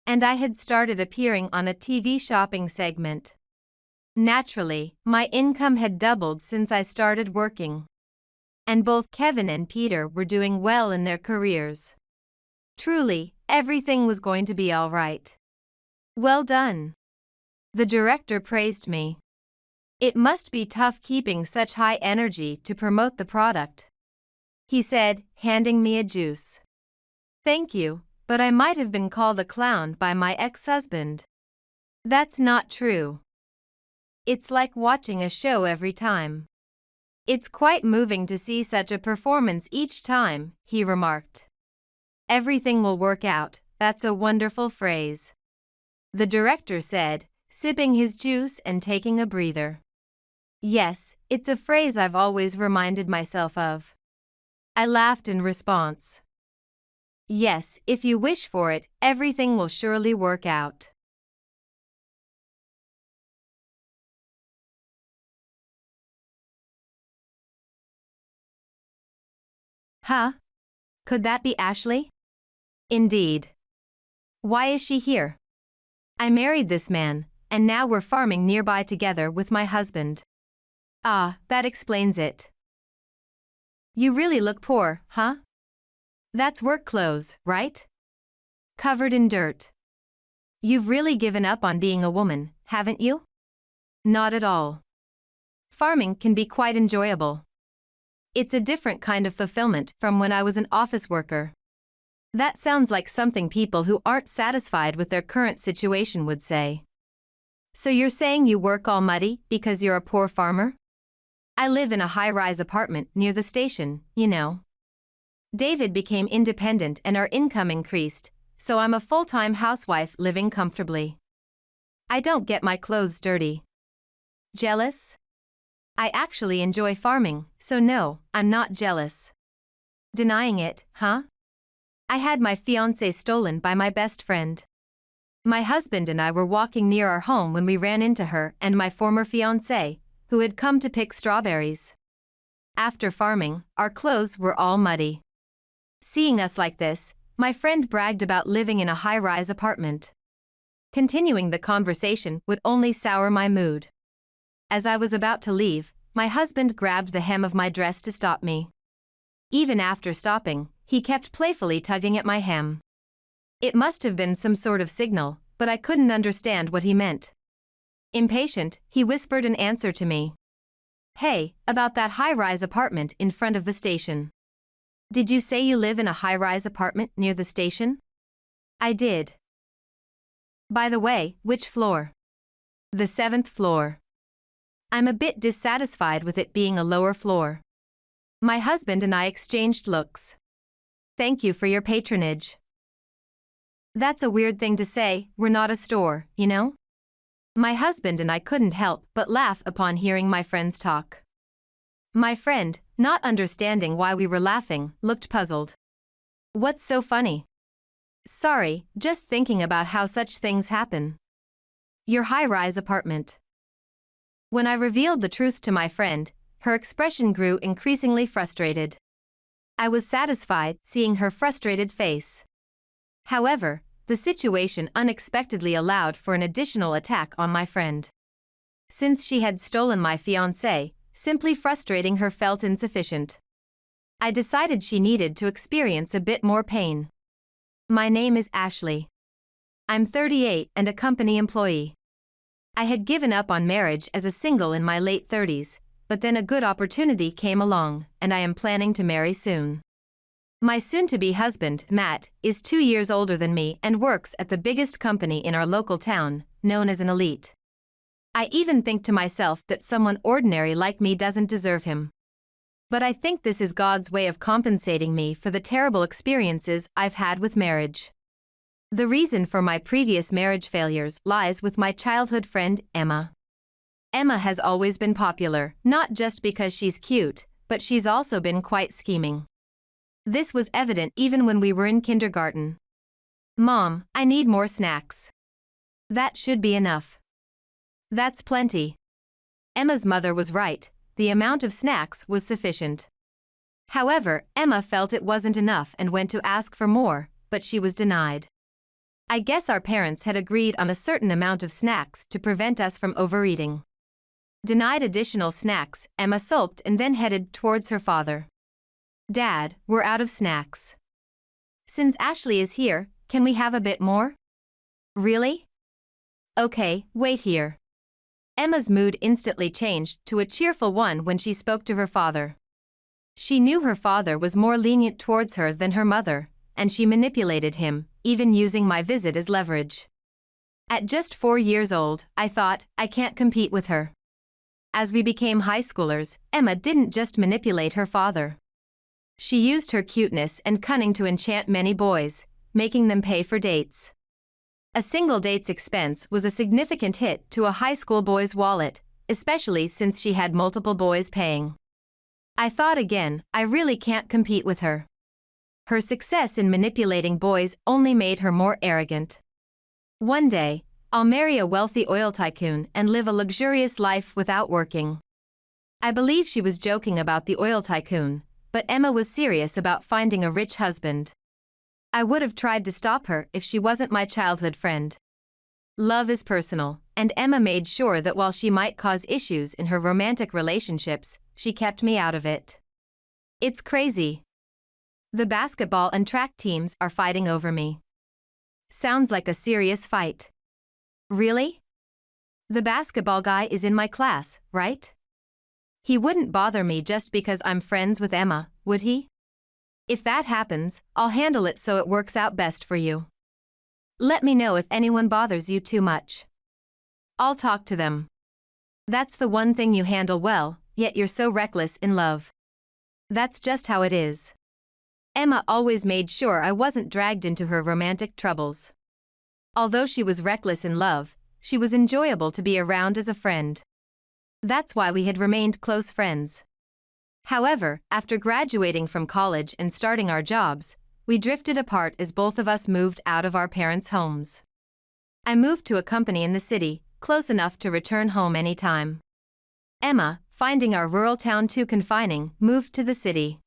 And I had started appearing on a TV shopping segment. Naturally, my income had doubled since I started working. And both Kevin and Peter were doing well in their careers. Truly, everything was going to be all right. Well done. The director praised me. It must be tough keeping such high energy to promote the product, he said, handing me a juice. Thank you, but I might have been called a clown by my ex-husband. That's not true. It's like watching a show every time. It's quite moving to see such a performance each time, he remarked. Everything will work out, that's a wonderful phrase, the director said, sipping his juice and taking a breather. Yes, it's a phrase I've always reminded myself of. I laughed in response. Yes, if you wish for it, everything will surely work out. Huh? Could that be Ashley? Indeed. Why is she here? I married this man, and now we're farming nearby together with my husband. Ah, that explains it. You really look poor, huh? That's work clothes, right? Covered in dirt. You've really given up on being a woman, haven't you? Not at all. Farming can be quite enjoyable. It's a different kind of fulfillment from when I was an office worker. That sounds like something people who aren't satisfied with their current situation would say. So you're saying you work all muddy because you're a poor farmer? I live in a high-rise apartment near the station, you know. David became independent and our income increased, so I'm a full-time housewife living comfortably. I don't get my clothes dirty. Jealous? I actually enjoy farming, so no, I'm not jealous. Denying it, huh? I had my fiancé stolen by my best friend. My husband and I were walking near our home when we ran into her and my former fiancé, who had come to pick strawberries. After farming, our clothes were all muddy. Seeing us like this, my friend bragged about living in a high-rise apartment. Continuing the conversation would only sour my mood. As I was about to leave, my husband grabbed the hem of my dress to stop me. Even after stopping, he kept playfully tugging at my hem. It must have been some sort of signal, but I couldn't understand what he meant. Impatient, he whispered an answer to me. Hey, about that high-rise apartment in front of the station. Did you say you live in a high-rise apartment near the station? I did. By the way, which floor? The 7th floor. I'm a bit dissatisfied with it being a lower floor. My husband and I exchanged looks. Thank you for your patronage. That's a weird thing to say, we're not a store, you know? My husband and I couldn't help but laugh upon hearing my friends talk. My friend, not understanding why we were laughing, looked puzzled. What's so funny? Sorry, just thinking about how such things happen. Your high-rise apartment. When I revealed the truth to my friend, her expression grew increasingly frustrated. I was satisfied seeing her frustrated face. However, the situation unexpectedly allowed for an additional attack on my friend. Since she had stolen my fiancé, simply frustrating her felt insufficient. I decided she needed to experience a bit more pain. My name is Ashley. I'm 38 and a company employee. I had given up on marriage as a single in my late 30s, but then a good opportunity came along, and I am planning to marry soon. My soon-to-be husband, Matt, is 2 years older than me and works at the biggest company in our local town, known as an elite. I even think to myself that someone ordinary like me doesn't deserve him. But I think this is God's way of compensating me for the terrible experiences I've had with marriage. The reason for my previous marriage failures lies with my childhood friend, Emma. Emma has always been popular, not just because she's cute, but she's also been quite scheming. This was evident even when we were in kindergarten. Mom, I need more snacks. That should be enough. That's plenty. Emma's mother was right, the amount of snacks was sufficient. However, Emma felt it wasn't enough and went to ask for more, but she was denied. I guess our parents had agreed on a certain amount of snacks to prevent us from overeating. Denied additional snacks, Emma sulked and then headed towards her father. "Dad, we're out of snacks. Since Ashley is here, can we have a bit more?" "Really? Okay, wait here." Emma's mood instantly changed to a cheerful one when she spoke to her father. She knew her father was more lenient towards her than her mother, and she manipulated him, even using my visit as leverage. At just 4 years old, I thought, I can't compete with her. As we became high schoolers, Emma didn't just manipulate her father. She used her cuteness and cunning to enchant many boys, making them pay for dates. A single date's expense was a significant hit to a high school boy's wallet, especially since she had multiple boys paying. I thought again, I really can't compete with her. Her success in manipulating boys only made her more arrogant. One day, I'll marry a wealthy oil tycoon and live a luxurious life without working. I believe she was joking about the oil tycoon, but Emma was serious about finding a rich husband. I would have tried to stop her if she wasn't my childhood friend. Love is personal, and Emma made sure that while she might cause issues in her romantic relationships, she kept me out of it. It's crazy. The basketball and track teams are fighting over me. Sounds like a serious fight. Really? The basketball guy is in my class, right? He wouldn't bother me just because I'm friends with Emma, would he? If that happens, I'll handle it so it works out best for you. Let me know if anyone bothers you too much. I'll talk to them. That's the one thing you handle well, yet you're so reckless in love. That's just how it is. Emma always made sure I wasn't dragged into her romantic troubles. Although she was reckless in love, she was enjoyable to be around as a friend. That's why we had remained close friends. However, after graduating from college and starting our jobs, we drifted apart as both of us moved out of our parents' homes. I moved to a company in the city, close enough to return home anytime. Emma, finding our rural town too confining, moved to the city.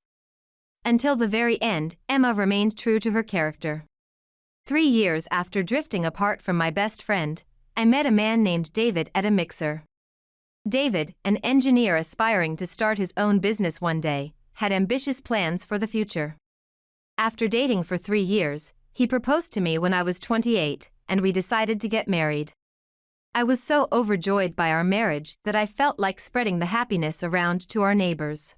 Until the very end, Emma remained true to her character. 3 years after drifting apart from my best friend, I met a man named David at a mixer. David, an engineer aspiring to start his own business one day, had ambitious plans for the future. After dating for 3 years, he proposed to me when I was 28, and we decided to get married. I was so overjoyed by our marriage that I felt like spreading the happiness around to our neighbors.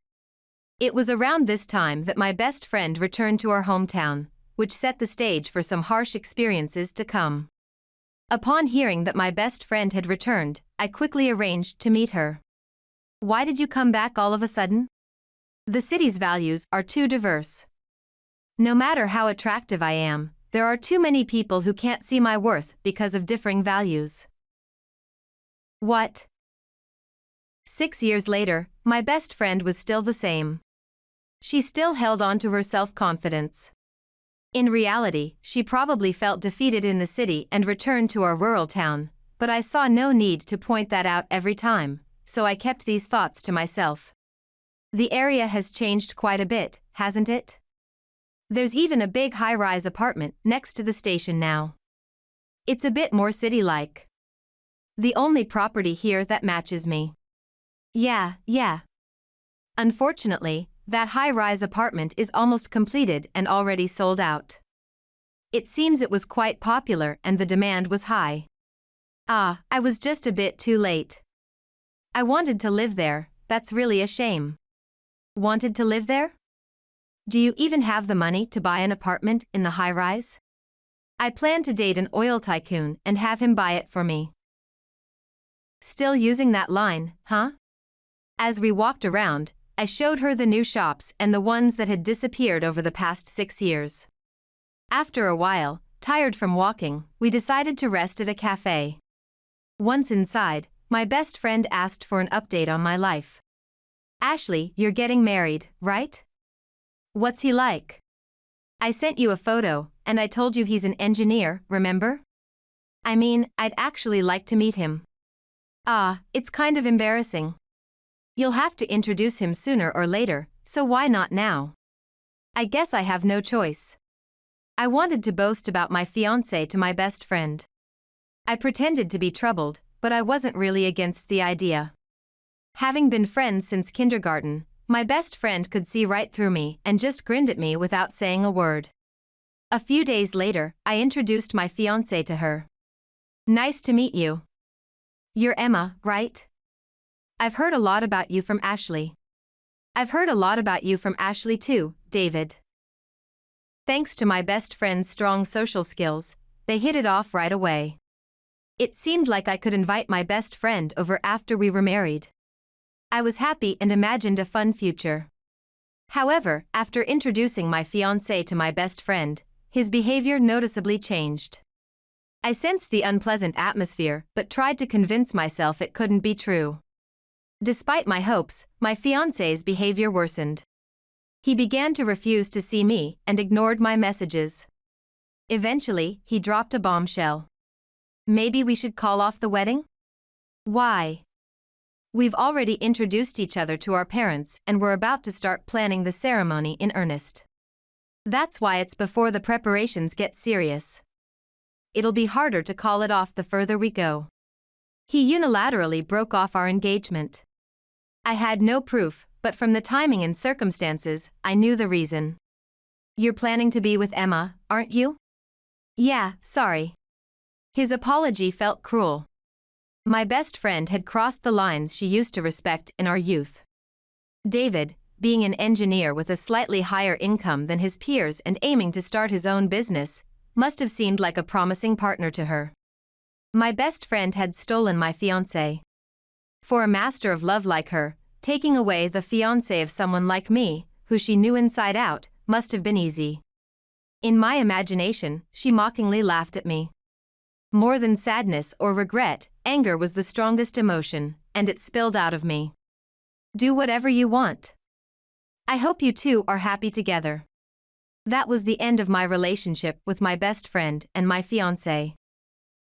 It was around this time that my best friend returned to our hometown, which set the stage for some harsh experiences to come. Upon hearing that my best friend had returned, I quickly arranged to meet her. "Why did you come back all of a sudden?" "The city's values are too diverse. No matter how attractive I am, there are too many people who can't see my worth because of differing values." "What?" 6 years later, my best friend was still the same. She still held on to her self-confidence. In reality, she probably felt defeated in the city and returned to our rural town, but I saw no need to point that out every time, so I kept these thoughts to myself. The area has changed quite a bit, hasn't it? There's even a big high-rise apartment next to the station now. It's a bit more city-like. The only property here that matches me. Yeah. Unfortunately, that high-rise apartment is almost completed and already sold out. It seems it was quite popular and the demand was high. I was just a bit too late. I wanted to live there, that's really a shame. Wanted to live there? Do you even have the money to buy an apartment in the high-rise? I plan to date an oil tycoon and have him buy it for me. Still using that line, huh? As we walked around, I showed her the new shops and the ones that had disappeared over the past 6 years. After a while, tired from walking, we decided to rest at a cafe. Once inside, my best friend asked for an update on my life. "Ashley, you're getting married, right? What's he like?" "I sent you a photo, and I told you he's an engineer, remember? I mean, I'd actually like to meet him." It's kind of embarrassing. You'll have to introduce him sooner or later, so why not now? I guess I have no choice. I wanted to boast about my fiancé to my best friend. I pretended to be troubled, but I wasn't really against the idea. Having been friends since kindergarten, my best friend could see right through me and just grinned at me without saying a word. A few days later, I introduced my fiancé to her. Nice to meet you. You're Emma, right? I've heard a lot about you from Ashley. I've heard a lot about you from Ashley too, David. Thanks to my best friend's strong social skills, they hit it off right away. It seemed like I could invite my best friend over after we were married. I was happy and imagined a fun future. However, after introducing my fiancé to my best friend, his behavior noticeably changed. I sensed the unpleasant atmosphere but tried to convince myself it couldn't be true. Despite my hopes, my fiancé's behavior worsened. He began to refuse to see me and ignored my messages. Eventually, he dropped a bombshell. Maybe we should call off the wedding? Why? We've already introduced each other to our parents and we're about to start planning the ceremony in earnest. That's why it's before the preparations get serious. It'll be harder to call it off the further we go. He unilaterally broke off our engagement. I had no proof, but from the timing and circumstances, I knew the reason. You're planning to be with Emma, aren't you? Yeah, sorry. His apology felt cruel. My best friend had crossed the lines she used to respect in our youth. David, being an engineer with a slightly higher income than his peers and aiming to start his own business, must have seemed like a promising partner to her. My best friend had stolen my fiancé. For a master of love like her, taking away the fiancé of someone like me, who she knew inside out, must have been easy. In my imagination, she mockingly laughed at me. More than sadness or regret, anger was the strongest emotion, and it spilled out of me. Do whatever you want. I hope you two are happy together. That was the end of my relationship with my best friend and my fiancé.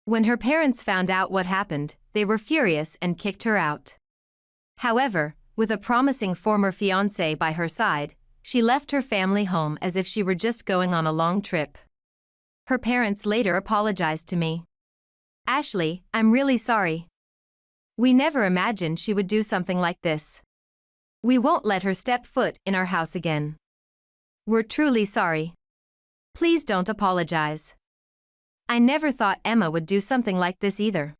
When her parents found out what happened, they were furious and kicked her out. However, with a promising former fiancé by her side, she left her family home as if she were just going on a long trip. Her parents later apologized to me. Ashley, I'm really sorry. We never imagined she would do something like this. We won't let her step foot in our house again. We're truly sorry. Please don't apologize. I never thought Emma would do something like this either.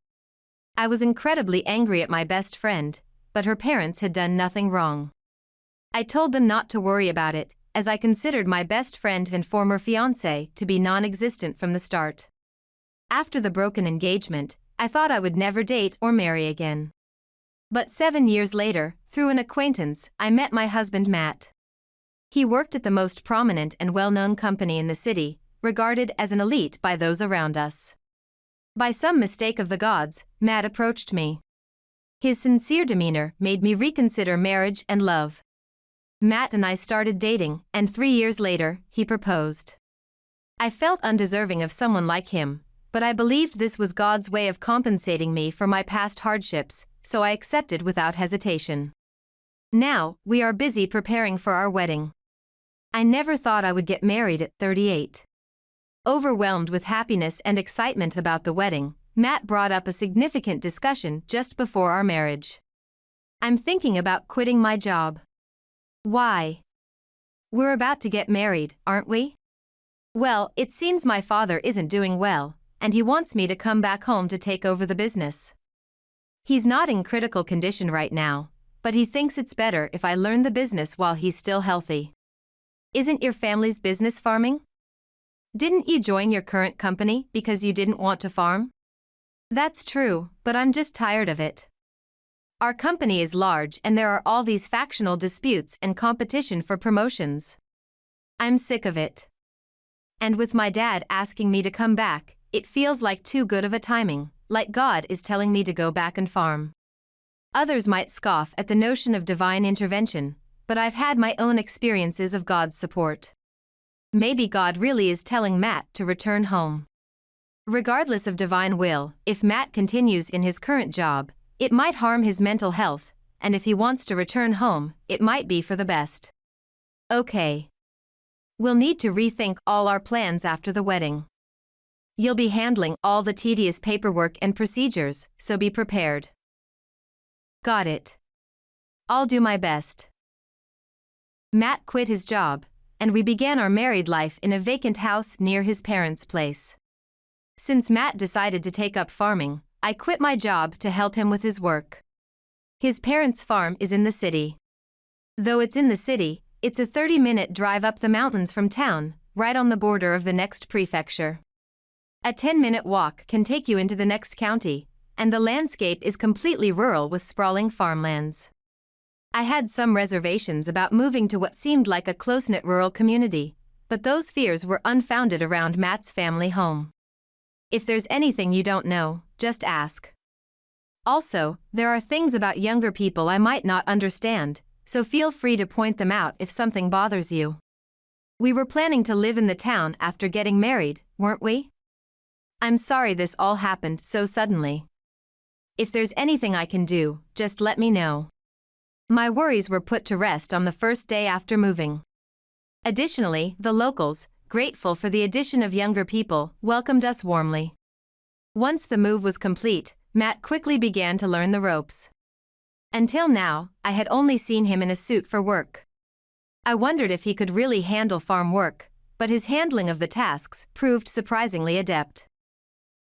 I was incredibly angry at my best friend, but her parents had done nothing wrong. I told them not to worry about it, as I considered my best friend and former fiancé to be non-existent from the start. After the broken engagement, I thought I would never date or marry again. But 7 years later, through an acquaintance, I met my husband Matt. He worked at the most prominent and well-known company in the city, regarded as an elite by those around us. By some mistake of the gods, Matt approached me. His sincere demeanor made me reconsider marriage and love. Matt and I started dating, and 3 years later, he proposed. I felt undeserving of someone like him, but I believed this was God's way of compensating me for my past hardships, so I accepted without hesitation. Now, we are busy preparing for our wedding. I never thought I would get married at 38. Overwhelmed with happiness and excitement about the wedding, Matt brought up a significant discussion just before our marriage. I'm thinking about quitting my job. Why? We're about to get married, aren't we? Well, it seems my father isn't doing well, and he wants me to come back home to take over the business. He's not in critical condition right now, but he thinks it's better if I learn the business while he's still healthy. Isn't your family's business farming? Didn't you join your current company because you didn't want to farm? That's true, but I'm just tired of it. Our company is large and there are all these factional disputes and competition for promotions. I'm sick of it. And with my dad asking me to come back, it feels like too good of a timing, like God is telling me to go back and farm. Others might scoff at the notion of divine intervention, but I've had my own experiences of God's support. Maybe God really is telling Matt to return home. Regardless of divine will, if Matt continues in his current job, it might harm his mental health, and if he wants to return home, it might be for the best. Okay. We'll need to rethink all our plans after the wedding. You'll be handling all the tedious paperwork and procedures, so be prepared. Got it. I'll do my best. Matt quit his job, and we began our married life in a vacant house near his parents' place. Since Matt decided to take up farming, I quit my job to help him with his work. His parents' farm is in the city. Though it's in the city, it's a 30-minute drive up the mountains from town, right on the border of the next prefecture. A 10-minute walk can take you into the next county, and the landscape is completely rural with sprawling farmlands. I had some reservations about moving to what seemed like a close-knit rural community, but those fears were unfounded around Matt's family home. If there's anything you don't know, just ask. Also, there are things about younger people I might not understand, so feel free to point them out if something bothers you. We were planning to live in the town after getting married, weren't we? I'm sorry this all happened so suddenly. If there's anything I can do, just let me know. My worries were put to rest on the first day after moving. Additionally, the locals, grateful for the addition of younger people, welcomed us warmly. Once the move was complete, Matt quickly began to learn the ropes. Until now, I had only seen him in a suit for work. I wondered if he could really handle farm work, but his handling of the tasks proved surprisingly adept.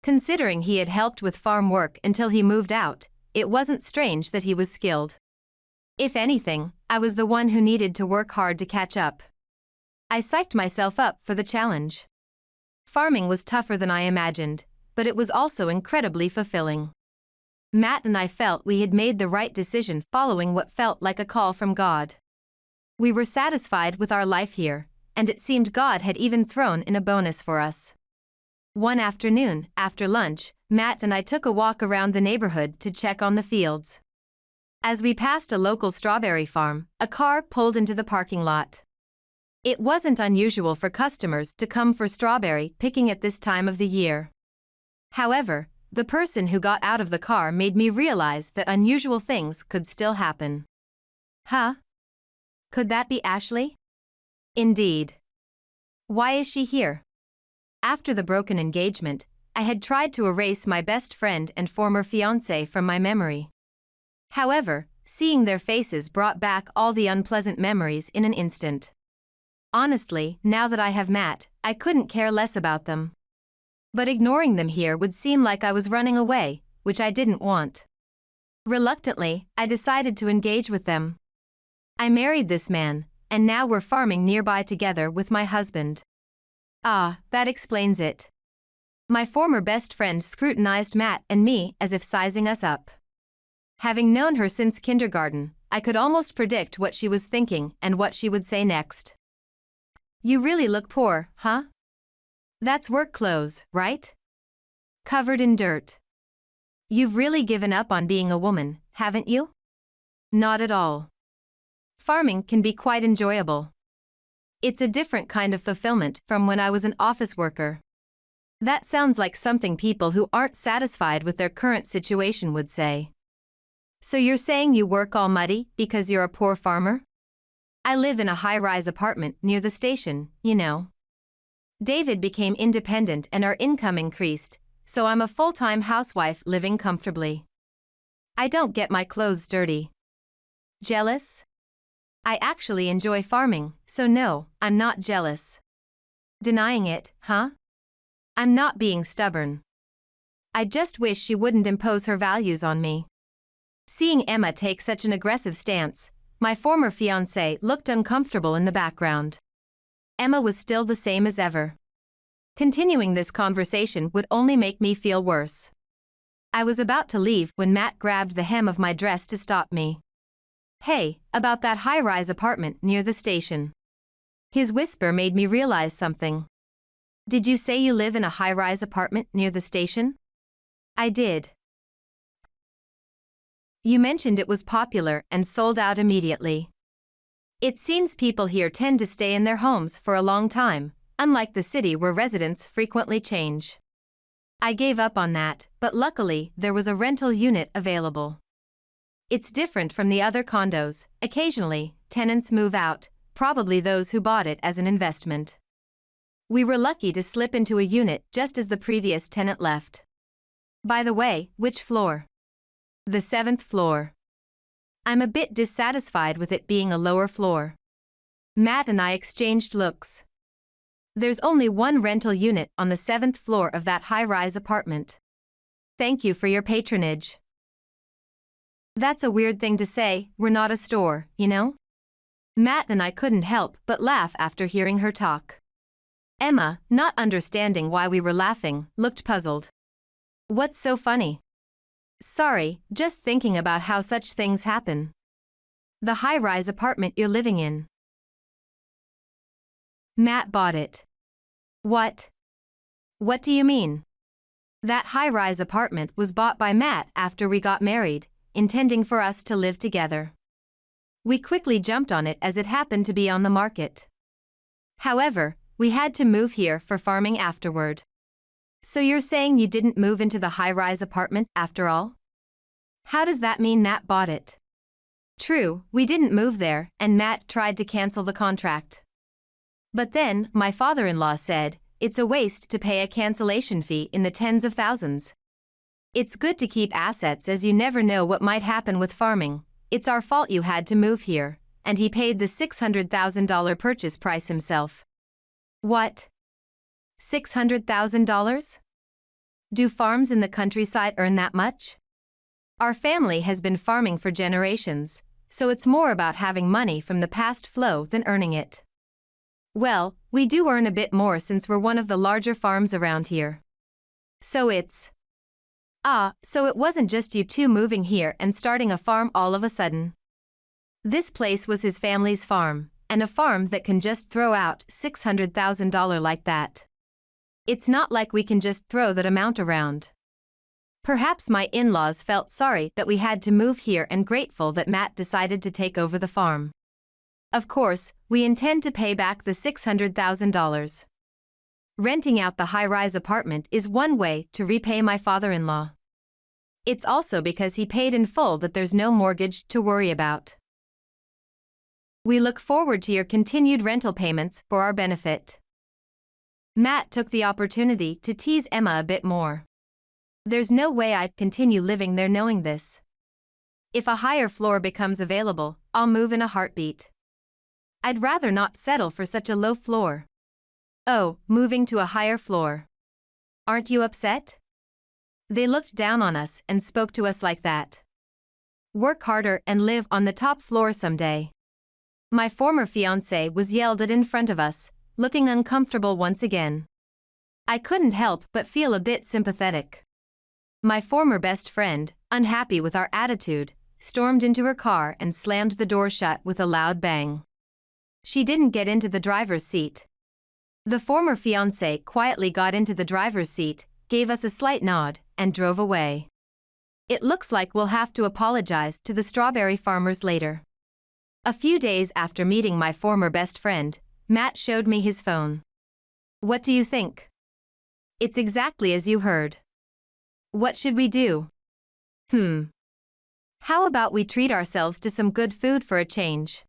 Considering he had helped with farm work until he moved out, it wasn't strange that he was skilled. If anything, I was the one who needed to work hard to catch up. I psyched myself up for the challenge. Farming was tougher than I imagined, but it was also incredibly fulfilling. Matt and I felt we had made the right decision following what felt like a call from God. We were satisfied with our life here, and it seemed God had even thrown in a bonus for us. One afternoon, after lunch, Matt and I took a walk around the neighborhood to check on the fields. As we passed a local strawberry farm, a car pulled into the parking lot. It wasn't unusual for customers to come for strawberry picking at this time of the year. However, the person who got out of the car made me realize that unusual things could still happen. Huh? Could that be Ashley? Indeed. Why is she here? After the broken engagement, I had tried to erase my best friend and former fiancé from my memory. However, seeing their faces brought back all the unpleasant memories in an instant. Honestly, now that I have Matt, I couldn't care less about them. But ignoring them here would seem like I was running away, which I didn't want. Reluctantly, I decided to engage with them. I married this man, and now we're farming nearby together with my husband. Ah, that explains it. My former best friend scrutinized Matt and me as if sizing us up. Having known her since kindergarten, I could almost predict what she was thinking and what she would say next. You really look poor, huh? That's work clothes, right? Covered in dirt. You've really given up on being a woman, haven't you? Not at all. Farming can be quite enjoyable. It's a different kind of fulfillment from when I was an office worker. That sounds like something people who aren't satisfied with their current situation would say. So you're saying you work all muddy because you're a poor farmer? I live in a high-rise apartment near the station, you know. David became independent and our income increased, so I'm a full-time housewife living comfortably. I don't get my clothes dirty. Jealous? I actually enjoy farming, so no, I'm not jealous. Denying it, huh? I'm not being stubborn. I just wish she wouldn't impose her values on me. Seeing Emma take such an aggressive stance, my former fiancé looked uncomfortable in the background. Emma was still the same as ever. Continuing this conversation would only make me feel worse. I was about to leave when Matt grabbed the hem of my dress to stop me. Hey, about that high-rise apartment near the station. His whisper made me realize something. Did you say you live in a high-rise apartment near the station? I did. You mentioned it was popular and sold out immediately. It seems people here tend to stay in their homes for a long time, unlike the city where residents frequently change. I gave up on that, but luckily there was a rental unit available. It's different from the other condos. Occasionally, tenants move out, probably those who bought it as an investment. We were lucky to slip into a unit just as the previous tenant left. By the way, which floor? The 7th floor. I'm a bit dissatisfied with it being a lower floor. Matt and I exchanged looks. There's only one rental unit on the 7th floor of that high-rise apartment. Thank you for your patronage. That's a weird thing to say, we're not a store, you know? Matt and I couldn't help but laugh after hearing her talk. Emma, not understanding why we were laughing, looked puzzled. What's so funny? Sorry, just thinking about how such things happen. The high-rise apartment you're living in. Matt bought it. What? What do you mean? That high-rise apartment was bought by Matt after we got married, intending for us to live together. We quickly jumped on it as it happened to be on the market. However, we had to move here for farming afterward. So you're saying you didn't move into the high-rise apartment after all? How does that mean Matt bought it? True, we didn't move there, and Matt tried to cancel the contract. But then, my father-in-law said, it's a waste to pay a cancellation fee in the tens of thousands. It's good to keep assets as you never know what might happen with farming. It's our fault you had to move here, and he paid the $600,000 purchase price himself. What? $600,000? Do farms in the countryside earn that much? Our family has been farming for generations, so it's more about having money from the past flow than earning it. Well, we do earn a bit more since we're one of the larger farms around here. So it's... so it wasn't just you two moving here and starting a farm all of a sudden. This place was his family's farm, and a farm that can just throw out $600,000 like that. It's not like we can just throw that amount around. Perhaps my in-laws felt sorry that we had to move here and grateful that Matt decided to take over the farm. Of course, we intend to pay back the $600,000. Renting out the high-rise apartment is one way to repay my father-in-law. It's also because he paid in full that there's no mortgage to worry about. We look forward to your continued rental payments for our benefit. Matt took the opportunity to tease Emma a bit more. There's no way I'd continue living there knowing this. If a higher floor becomes available, I'll move in a heartbeat. I'd rather not settle for such a low floor. Oh, moving to a higher floor. Aren't you upset? They looked down on us and spoke to us like that. Work harder and live on the top floor someday. My former fiancé was yelled at in front of us, looking uncomfortable once again. I couldn't help but feel a bit sympathetic. My former best friend, unhappy with our attitude, stormed into her car and slammed the door shut with a loud bang. She didn't get into the driver's seat. The former fiancé quietly got into the driver's seat, gave us a slight nod, and drove away. It looks like we'll have to apologize to the strawberry farmers later. A few days after meeting my former best friend, Matt showed me his phone. What do you think? It's exactly as you heard. What should we do? How about we treat ourselves to some good food for a change?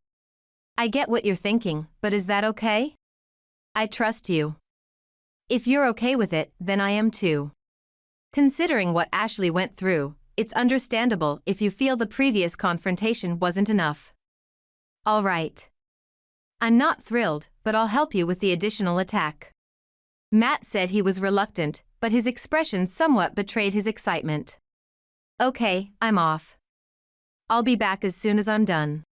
I get what you're thinking, but is that okay? I trust you. If you're okay with it, then I am too. Considering what Ashley went through, it's understandable if you feel the previous confrontation wasn't enough. All right. I'm not thrilled, but I'll help you with the additional attack. Matt said he was reluctant, but his expression somewhat betrayed his excitement. Okay, I'm off. I'll be back as soon as I'm done.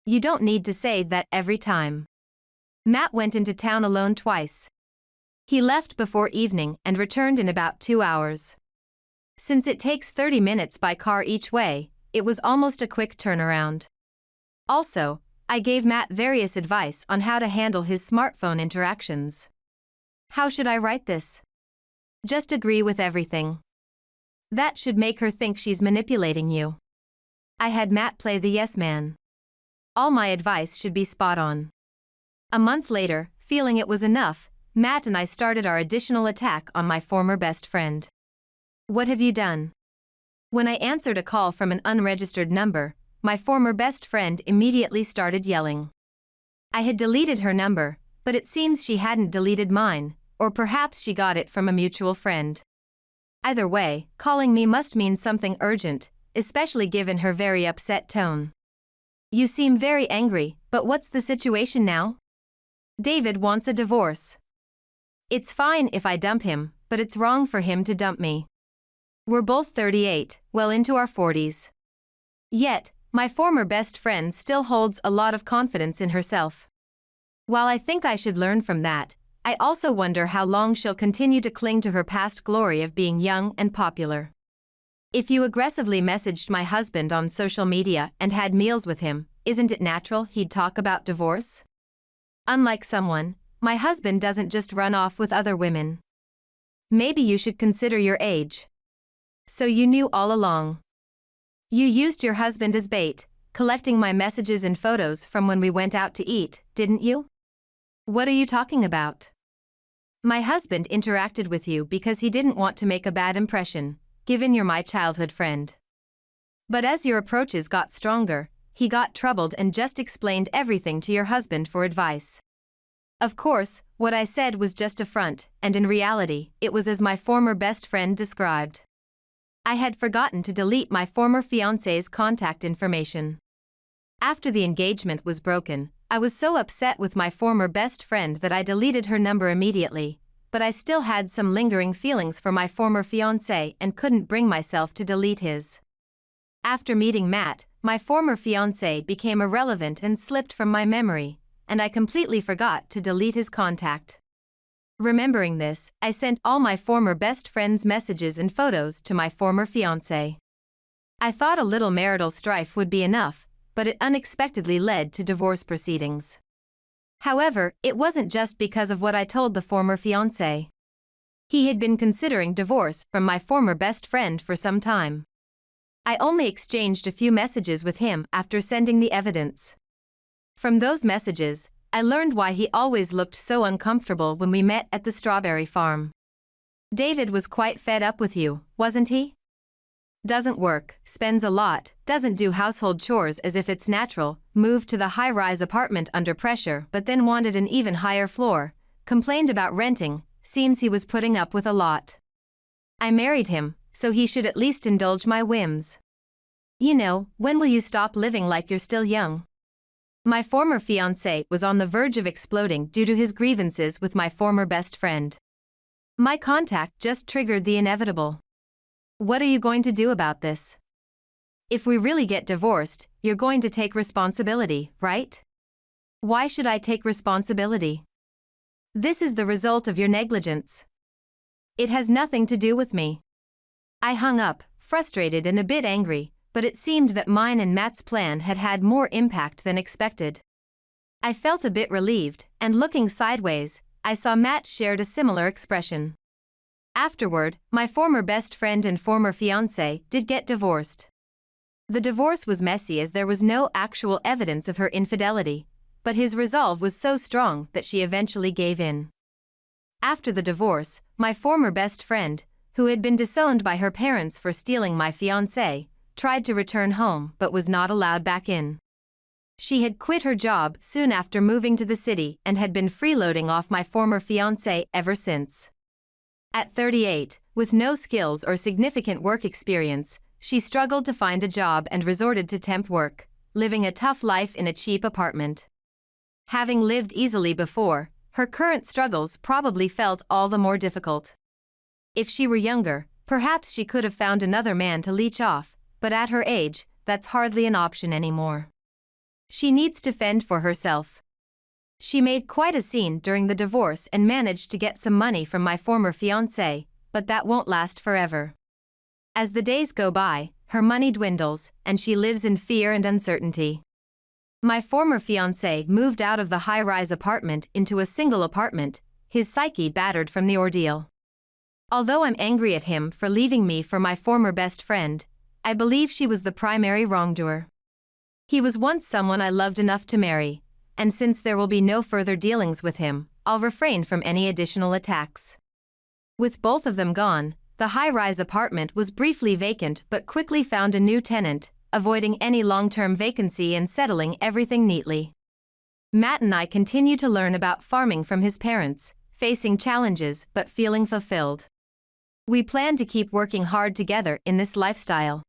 You don't need to say that every time. Matt went into town alone twice. He left before evening and returned in about 2 hours. Since it takes 30 minutes by car each way, it was almost a quick turnaround. Also, I gave Matt various advice on how to handle his smartphone interactions. How should I write this? Just agree with everything. That should make her think she's manipulating you. I had Matt play the yes man. All my advice should be spot on. A month later, feeling it was enough, Matt and I started our additional attack on my former best friend. What have you done? When I answered a call from an unregistered number, my former best friend immediately started yelling. I had deleted her number, but it seems she hadn't deleted mine, or perhaps she got it from a mutual friend. Either way, calling me must mean something urgent, especially given her very upset tone. You seem very angry, but what's the situation now? David wants a divorce. It's fine if I dump him, but it's wrong for him to dump me. We're both 38, well into our 40s. Yet, my former best friend still holds a lot of confidence in herself. While I think I should learn from that, I also wonder how long she'll continue to cling to her past glory of being young and popular. If you aggressively messaged my husband on social media and had meals with him, isn't it natural he'd talk about divorce? Unlike someone, my husband doesn't just run off with other women. Maybe you should consider your age. So you knew all along. You used your husband as bait, collecting my messages and photos from when we went out to eat, didn't you? What are you talking about? My husband interacted with you because he didn't want to make a bad impression, given you're my childhood friend. But as your approaches got stronger, he got troubled and just explained everything to your husband for advice. Of course, what I said was just a front, and in reality, it was as my former best friend described. I had forgotten to delete my former fiancé's contact information. After the engagement was broken, I was so upset with my former best friend that I deleted her number immediately, but I still had some lingering feelings for my former fiancé and couldn't bring myself to delete his. After meeting Matt, my former fiancé became irrelevant and slipped from my memory, and I completely forgot to delete his contact. Remembering this, I sent all my former best friend's messages and photos to my former fiancé. I thought a little marital strife would be enough, but it unexpectedly led to divorce proceedings. However, it wasn't just because of what I told the former fiancé. He had been considering divorce from my former best friend for some time. I only exchanged a few messages with him after sending the evidence. From those messages, I learned why he always looked so uncomfortable when we met at the strawberry farm. David was quite fed up with you, wasn't he? Doesn't work, spends a lot, doesn't do household chores as if it's natural, moved to the high-rise apartment under pressure but then wanted an even higher floor, complained about renting, seems he was putting up with a lot. I married him, so he should at least indulge my whims. You know, when will you stop living like you're still young? My former fiancé was on the verge of exploding due to his grievances with my former best friend. My contact just triggered the inevitable. What are you going to do about this? If we really get divorced, you're going to take responsibility, right? Why should I take responsibility? This is the result of your negligence. It has nothing to do with me. I hung up, frustrated and a bit angry, but it seemed that mine and Matt's plan had had more impact than expected. I felt a bit relieved, and looking sideways, I saw Matt shared a similar expression. Afterward, my former best friend and former fiancé did get divorced. The divorce was messy as there was no actual evidence of her infidelity, but his resolve was so strong that she eventually gave in. After the divorce, my former best friend, who had been disowned by her parents for stealing my fiancé, tried to return home but was not allowed back in. She had quit her job soon after moving to the city and had been freeloading off my former fiancé ever since. At 38, with no skills or significant work experience, she struggled to find a job and resorted to temp work, living a tough life in a cheap apartment. Having lived easily before, her current struggles probably felt all the more difficult. If she were younger, perhaps she could have found another man to leech off, but at her age, that's hardly an option anymore. She needs to fend for herself. She made quite a scene during the divorce and managed to get some money from my former fiancé, but that won't last forever. As the days go by, her money dwindles, and she lives in fear and uncertainty. My former fiancé moved out of the high-rise apartment into a single apartment, his psyche battered from the ordeal. Although I'm angry at him for leaving me for my former best friend, I believe she was the primary wrongdoer. He was once someone I loved enough to marry, and since there will be no further dealings with him, I'll refrain from any additional attacks. With both of them gone, The high-rise apartment was briefly vacant but quickly found a new tenant, avoiding any long-term vacancy and settling everything neatly. Matt and I continue to learn about farming from his parents, facing challenges but feeling fulfilled. We plan to keep working hard together in this lifestyle.